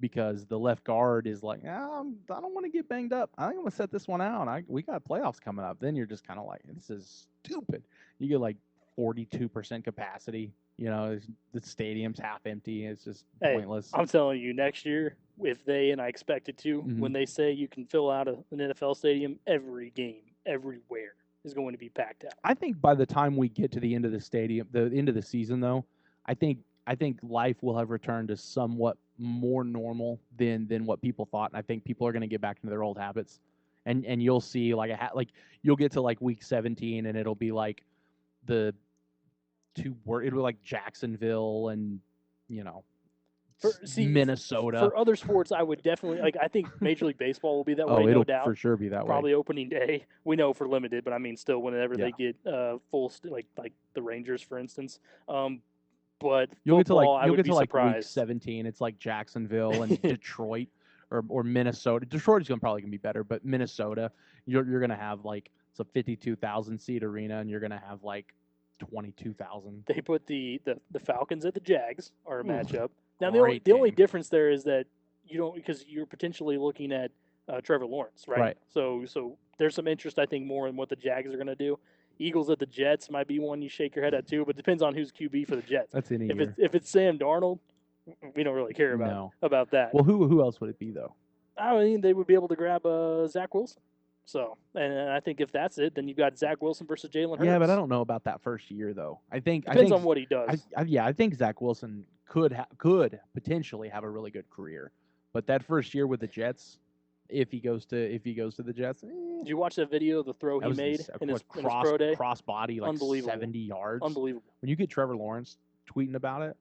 Because the left guard is like, I don't want to get banged up. I think I'm going to set this one out. We got playoffs coming up. Then you're just kind of like, this is stupid. You get like 42% capacity. The stadium's half empty. It's just pointless. I'm telling you, next year, if they, and I expect it to, when they say you can fill out an NFL stadium, every game, everywhere is going to be packed out. I think by the time we get to the end of the end of the season, though, I think life will have returned to somewhat more normal than what people thought. And I think people are going to get back into their old habits. And you'll see you'll get to like week 17 and it'll be like it'll be like Jacksonville and Minnesota. For other sports, I would definitely I think Major League Baseball will be that way, it'll no doubt. for sure be that way. Probably opening day. We know for limited, but I mean still whenever they get full like the Rangers, for instance. But you'll get to like week 17. It's like Jacksonville and Detroit or Minnesota. Detroit's probably gonna be better, but Minnesota, you're gonna have like it's a 52,000 seat arena, and you're gonna have like 22,000. They put the Falcons at the Jags are a matchup. Now the only difference there is that you don't, because you're potentially looking at Trevor Lawrence, right? Right. So there's some interest, I think, more in what the Jags are gonna do. Eagles at the Jets might be one you shake your head at too, but depends on who's QB for the Jets. That's any year. If it's Sam Darnold, we don't really care about that. Well, who else would it be though? I mean, they would be able to grab Zach Wilson. So, and I think if that's it, then you've got Zach Wilson versus Jalen Hurts. Yeah, but I don't know about that first year though. Depends on what he does. I think Zach Wilson could potentially have a really good career, but that first year with the Jets, if he goes to the Jets. Did you watch that video of the throw he made in his pro day? Cross body, like 70 yards. Unbelievable. When you get Trevor Lawrence tweeting about it,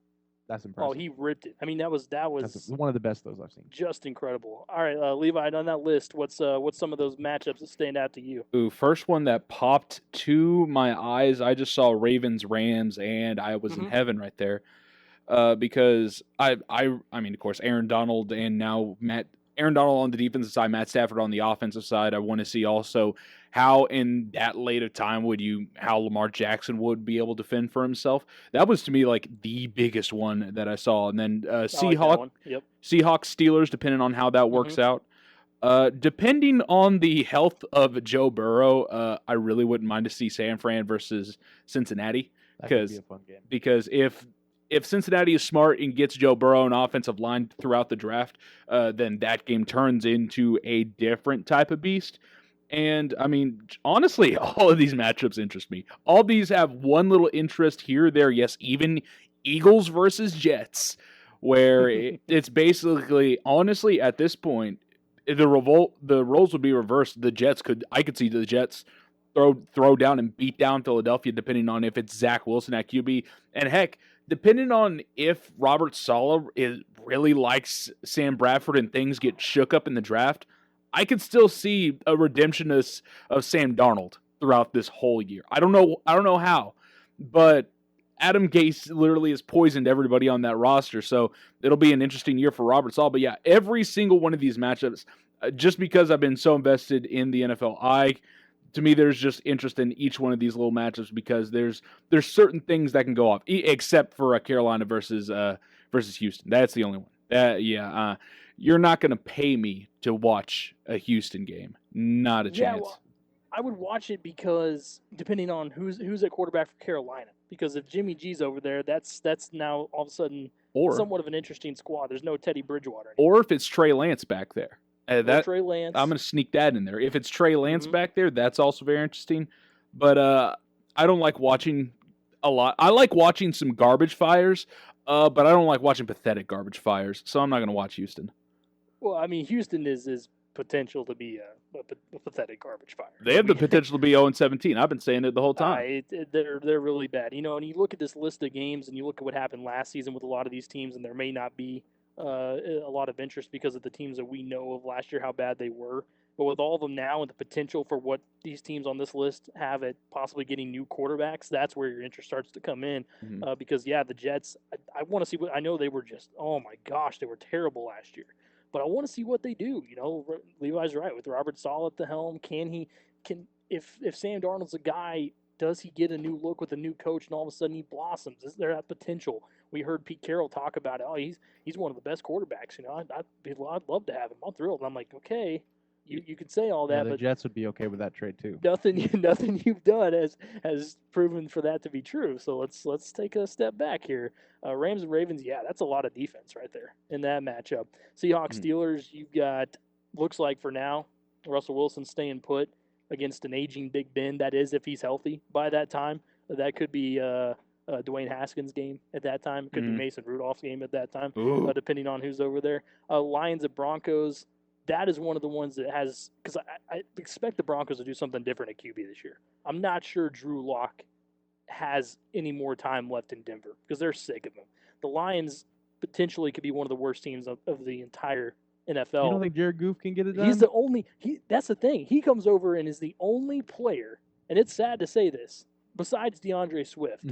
that's impressive. Oh, he ripped it. I mean, that was that's one of the best those I've seen. Just incredible. All right, Levi, on that list, what's some of those matchups that stand out to you? Ooh, first one that popped to my eyes, I just saw Ravens Rams, and I was in heaven right there, because I mean, of course, Aaron Donald and now Aaron Donald on the defensive side, Matt Stafford on the offensive side. I want to see also how in that late of time how Lamar Jackson would be able to fend for himself. That was to me like the biggest one that I saw. And then Seahawks Steelers, depending on how that works out. Depending on the health of Joe Burrow, I really wouldn't mind to see San Fran versus Cincinnati. That could be a fun game. Because if if Cincinnati is smart and gets Joe Burrow an offensive line throughout the draft, then that game turns into a different type of beast. And, I mean, honestly, all of these matchups interest me. All these have one little interest here, there, yes, even Eagles versus Jets, where it's basically, honestly, at this point, the roles would be reversed. I could see the Jets throw down and beat down Philadelphia, depending on if it's Zach Wilson at QB. And heck, depending on if Robert Saleh really likes Sam Bradford and things get shook up in the draft, I could still see a redemption of Sam Darnold throughout this whole year. I don't know how, but Adam Gase literally has poisoned everybody on that roster, so it'll be an interesting year for Robert Saleh. But yeah, every single one of these matchups, just because I've been so invested in the NFL, to me, there's just interest in each one of these little matchups because there's certain things that can go off, except for Carolina versus Houston. That's the only one. You're not going to pay me to watch a Houston game. Not a chance. Yeah, well, I would watch it because depending on who's at quarterback for Carolina. Because if Jimmy G's over there, that's now all of a sudden somewhat of an interesting squad. There's no Teddy Bridgewater anymore. Or if it's Trey Lance back there. Trey Lance. I'm going to sneak that in there. If it's Trey Lance back there, that's also very interesting. But I don't like watching a lot. I like watching some garbage fires, but I don't like watching pathetic garbage fires. So I'm not going to watch Houston. Well, I mean, Houston is potential to be a pathetic garbage fire. They have the potential to be 0-17. I've been saying it the whole time. They're really bad. You know, and you look at this list of games and you look at what happened last season with a lot of these teams, and there may not be a lot of interest because of the teams that we know of last year, how bad they were. But with all of them now and the potential for what these teams on this list have at possibly getting new quarterbacks, that's where your interest starts to come in. Because, yeah, the Jets, I want to see what – I know they were just – oh, my gosh, they were terrible last year. But I want to see what they do. You know, Levi's right. With Robert Saleh at the helm, if Sam Darnold's a guy, does he get a new look with a new coach and all of a sudden he blossoms? Is there that potential? We heard Pete Carroll talk about it. Oh, he's one of the best quarterbacks. You know, I'd love to have him. I'm thrilled. And I'm like, okay, you could say all that, the but Jets would be okay with that trade too. Nothing you've done has proven for that to be true. So let's take a step back here. Rams and Ravens, yeah, that's a lot of defense right there in that matchup. Seahawks Steelers, you've got, looks like for now, Russell Wilson staying put against an aging Big Ben. That is, if he's healthy by that time. That could be Dwayne Haskins' game at that time. It could be Mason Rudolph's game at that time, depending on who's over there. Lions at Broncos. That is one of the ones that has – because I expect the Broncos to do something different at QB this year. I'm not sure Drew Lock has any more time left in Denver because they're sick of him. The Lions potentially could be one of the worst teams of the entire NFL. You don't think Jared Goff can get it done? He's the only – that's the thing. He comes over and is the only player, and it's sad to say this, besides DeAndre Swift,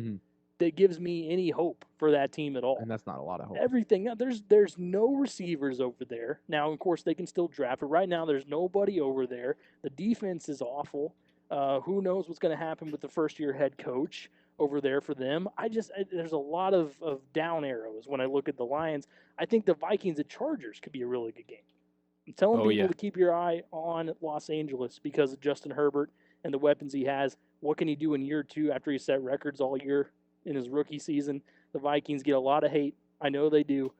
that gives me any hope for that team at all. And that's not a lot of hope. Everything, there's no receivers over there. Now, of course, they can still draft, but right now there's nobody over there. The defense is awful. Who knows what's going to happen with the first-year head coach over there for them. There's a lot of down arrows when I look at the Lions. I think the Vikings and Chargers could be a really good game. I'm telling people to keep your eye on Los Angeles because of Justin Herbert and the weapons he has. What can he do in year two after he set records all year in his rookie season? The Vikings get a lot of hate. I know they do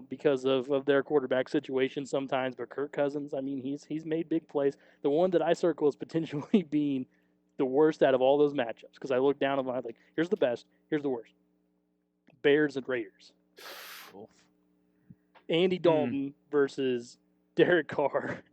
because of their quarterback situation sometimes. But Kirk Cousins, I mean, he's made big plays. The one that I circle as potentially being the worst out of all those matchups because I look down and I'm like, here's the best, here's the worst. Bears and Raiders. Andy Dalton versus Derek Carr.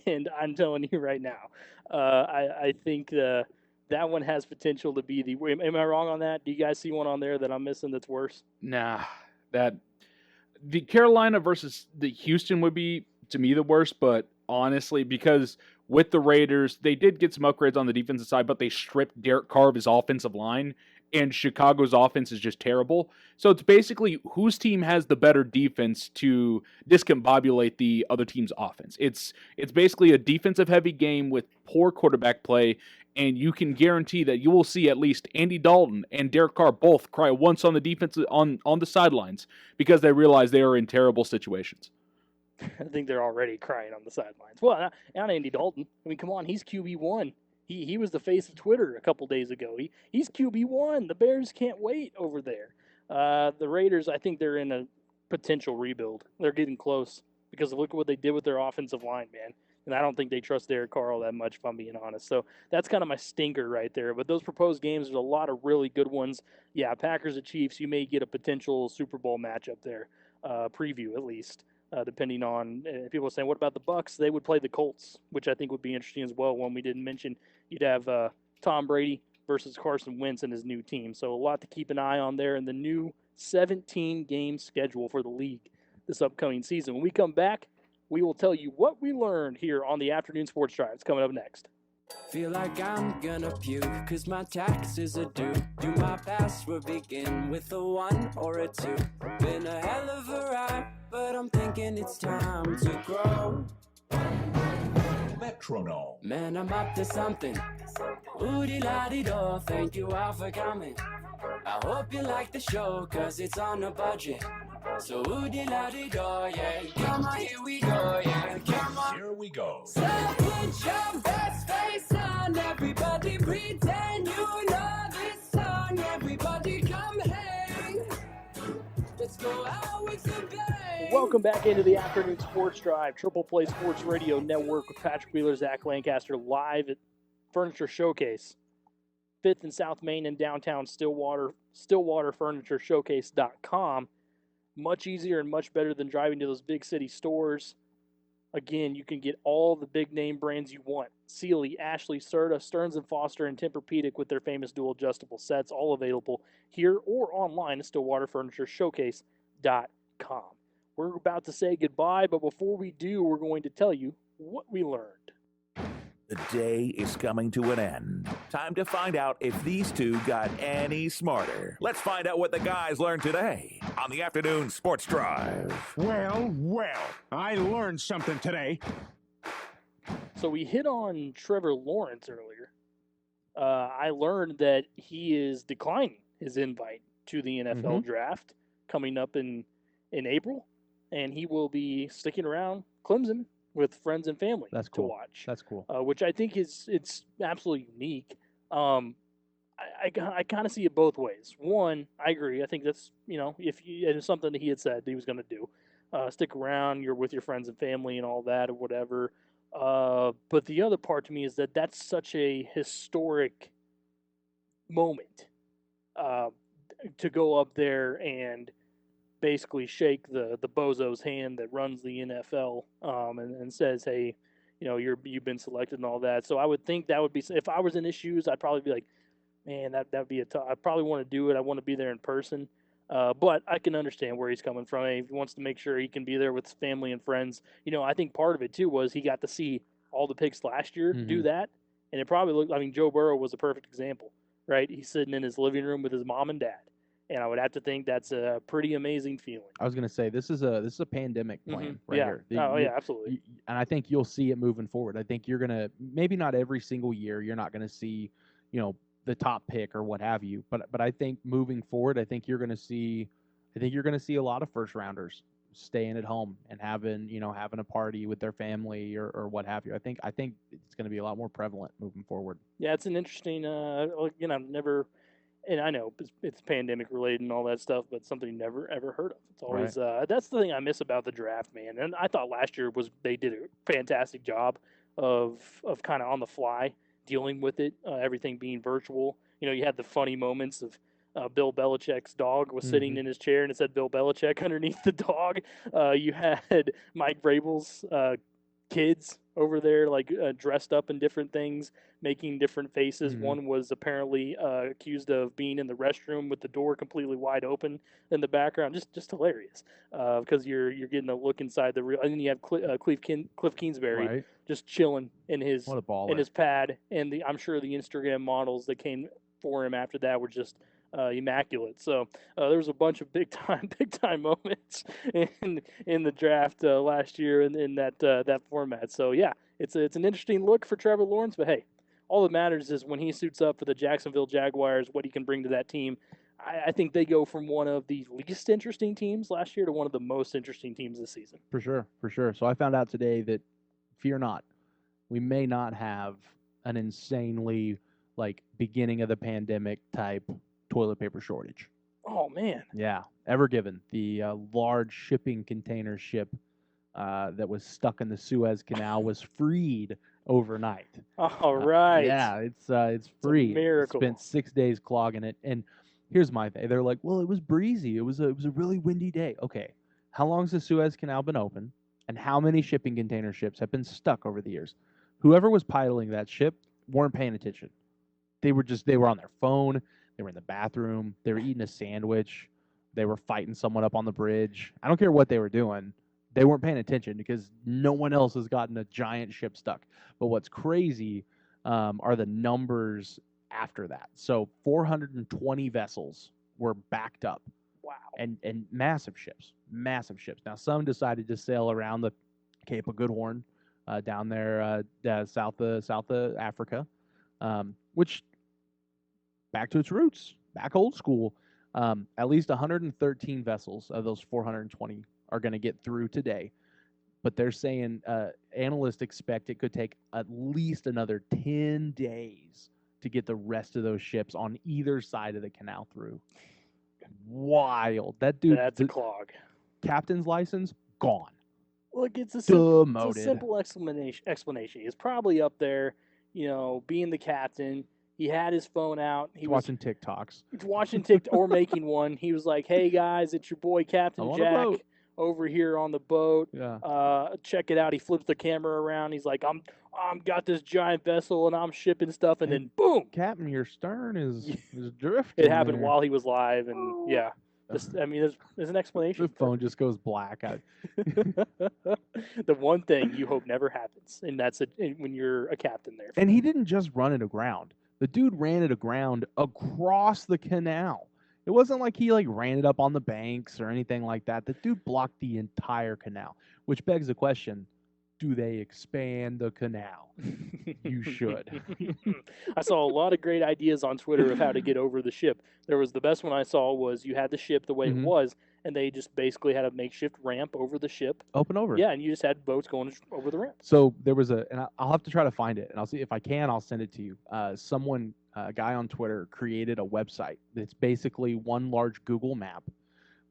And I'm telling you right now, I think that one has potential to be the. Am I wrong on that? Do you guys see one on there that I'm missing that's worse? Nah, the Carolina versus the Houston would be to me the worst. But honestly, because with the Raiders, they did get some upgrades on the defensive side, but they stripped Derek Carr of his offensive line, and Chicago's offense is just terrible. So it's basically whose team has the better defense to discombobulate the other team's offense. It's basically a defensive heavy game with poor quarterback play. And you can guarantee that you will see at least Andy Dalton and Derek Carr both cry once on the defense on the sidelines because they realize they are in terrible situations. I think they're already crying on the sidelines. Well, not Andy Dalton. I mean, come on, he's QB1. He was the face of Twitter a couple days ago. He's QB1. The Bears can't wait over there. The Raiders, I think they're in a potential rebuild. They're getting close because look at what they did with their offensive line, man. And I don't think they trust Derek Carr all that much, if I'm being honest. So that's kind of my stinker right there. But those proposed games, there's a lot of really good ones. Yeah, Packers and Chiefs, you may get a potential Super Bowl matchup there, preview at least, depending on people are saying, what about the Bucks? They would play the Colts, which I think would be interesting as well. One we didn't mention, you'd have Tom Brady versus Carson Wentz and his new team. So a lot to keep an eye on there in the new 17-game schedule for the league this upcoming season. When we come back, we will tell you what we learned here on the Afternoon Sports Drive. It's coming up next. Feel like I'm gonna puke, cause my taxes are due. Do my password begin with a 1 or a 2? Been a hell of a ride, but I'm thinking it's time to grow. Metronome. Man, I'm up to something. Oodie-la-dee-do, thank you all for coming. I hope you like the show, cause it's on a budget. So oodie-la-dee-do, yeah. Come on, here we go, yeah. Come on. Here we go. So put your best face on, everybody pretend you know this song. Everybody come hang. Let's go out with a bang. Welcome back into the Afternoon Sports Drive, Triple Play Sports Radio Network with Patrick Wheeler, Zach Lancaster, live at Furniture Showcase, 5th and South Main in downtown Stillwater, StillwaterFurnitureShowcase.com. Much easier and much better than driving to those big city stores. Again, you can get all the big name brands you want. Sealy, Ashley, Serta, Stearns & Foster, and Tempur-Pedic with their famous dual adjustable sets, all available here or online at StillwaterFurnitureShowcase.com. We're about to say goodbye, but before we do, we're going to tell you what we learned. The day is coming to an end. Time to find out if these two got any smarter. Let's find out what the guys learned today on the Afternoon Sports Drive. Well, I learned something today. So we hit on Trevor Lawrence earlier. I learned that he is declining his invite to the NFL draft coming up in April, and he will be sticking around Clemson with friends and family to watch. That's cool. Which I think it's absolutely unique. I kind of see it both ways. One, I agree. I think that's, it's something that he had said that he was going to do. Stick around, you're with your friends and family and all that or whatever. But the other part to me is that that's such a historic moment to go up there and basically shake the bozo's hand that runs the NFL and says, hey, you've been selected and all that. So I would think that would be, if I was in his shoes, I'd probably be like, man, that'd be I probably want to do it. I want to be there in person. But I can understand where he's coming from. He wants to make sure he can be there with his family and friends. I think part of it too was he got to see all the picks last year do that. And it probably looked, Joe Burrow was a perfect example, right? He's sitting in his living room with his mom and dad. And I would have to think that's a pretty amazing feeling. I was going to say this is a pandemic plan right here. Yeah, absolutely. And I think you'll see it moving forward. I think you're going to, maybe not every single year, you're not going to see, the top pick or what have you. But I think moving forward, I think you're going to see a lot of first rounders staying at home and having a party with their family or what have you. I think it's going to be a lot more prevalent moving forward. Yeah, it's an interesting. Never. And I know it's pandemic related and all that stuff, but something you never ever heard of. It's always that's the thing I miss about the draft, man. And I thought last year they did a fantastic job of kind of on the fly dealing with it, everything being virtual. You had the funny moments of Bill Belichick's dog was sitting in his chair and it said Bill Belichick underneath the dog. You had Mike Vrabel's kids over there dressed up in different things, making different faces. One was apparently accused of being in the restroom with the door completely wide open in the background. Just hilarious because you're getting a look inside the real. And then you have Cliff Kingsbury just chilling in his pad, and I'm sure the Instagram models that came for him after that were just immaculate. So there was a bunch of big time moments in the draft last year in that format. So yeah, it's an interesting look for Trevor Lawrence. But hey, all that matters is when he suits up for the Jacksonville Jaguars, what he can bring to that team. I think they go from one of the least interesting teams last year to one of the most interesting teams this season. For sure. So I found out today that, fear not, we may not have an insanely beginning of the pandemic type toilet paper shortage. Oh man. Yeah, Ever Given, the large shipping container ship that was stuck in the Suez Canal, was freed overnight. All right. Yeah, it's free. miracle. Spent 6 days clogging it, and here's my thing. They're like, well, it was breezy. It was a really windy day. Okay, how long's the Suez Canal been open, and how many shipping container ships have been stuck over the years? Whoever was piloting that ship weren't paying attention. They were on their phone. They were in the bathroom. They were eating a sandwich. They were fighting someone up on the bridge. I don't care what they were doing. They weren't paying attention because no one else has gotten a giant ship stuck. But what's crazy are the numbers after that. So 420 vessels were backed up. Wow. And massive ships. Now, some decided to sail around the Cape of Good Horn down there south of Africa, which, back to its roots, back old school. At least 113 vessels of those 420 are going to get through today. But they're saying analysts expect it could take at least another 10 days to get the rest of those ships on either side of the canal through. Wild. That dude. That's a clog. Captain's license, gone. Look, it's a Demoted. simple explanation. He's probably up there, being the captain. He had his phone out. He was watching TikToks. Watching TikTok or making one. He was like, "Hey guys, it's your boy Captain Jack over here on the boat. Yeah. Check it out." He flips the camera around. He's like, "I'm got this giant vessel and I'm shipping stuff." And then boom, Captain, your stern is drifting. It happened there. while he was live, and yeah. There's an explanation. The phone just goes black. The one thing you hope never happens, and that's when you're a captain there. And he didn't just run it aground. The dude ran it aground across the canal. It wasn't like he ran it up on the banks or anything like that. The dude blocked the entire canal, which begs the question, do they expand the canal? You should. I saw a lot of great ideas on Twitter of how to get over the ship. The best one I saw was you had the ship the way it was, and they just basically had a makeshift ramp over the ship. Open over. Yeah, and you just had boats going over the ramp. So there was and I'll have to try to find it, and I'll see if I can. I'll send it to you. A guy on Twitter created a website that's basically one large Google map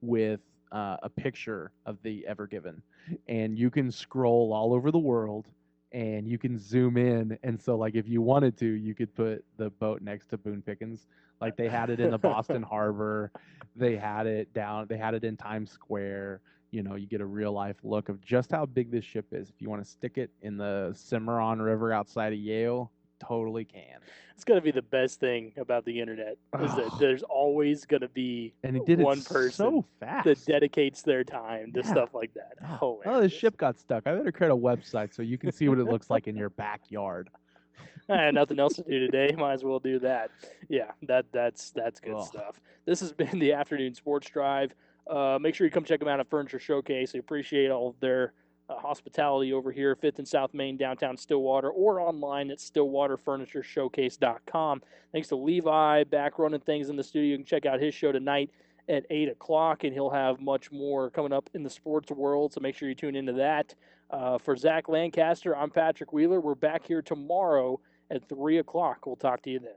with a picture of the Ever Given, and you can scroll all over the world, and you can zoom in. And so, if you wanted to, you could put the boat next to Boone Pickens. They had it in the Boston Harbor. They had it in Times Square. You get a real life look of just how big this ship is. If you want to stick it in the Cimarron River outside of Yale, totally can. It's going to be the best thing about the internet is that there's always going to be one person so fast that dedicates their time to stuff like that. Oh, the ship got stuck. I better create a website so you can see what it looks like in your backyard. I had nothing else to do today. Might as well do that. Yeah, that's good stuff. This has been the Afternoon Sports Drive. Make sure you come check them out at Furniture Showcase. I appreciate all of their hospitality over here, 5th and South Main, downtown Stillwater, or online at stillwaterfurnitureshowcase.com. Thanks to Levi back running things in the studio. You can check out his show tonight at 8 o'clock, and he'll have much more coming up in the sports world, so make sure you tune into that. For Zach Lancaster, I'm Patrick Wheeler. We're back here tomorrow at 3 o'clock. We'll talk to you then.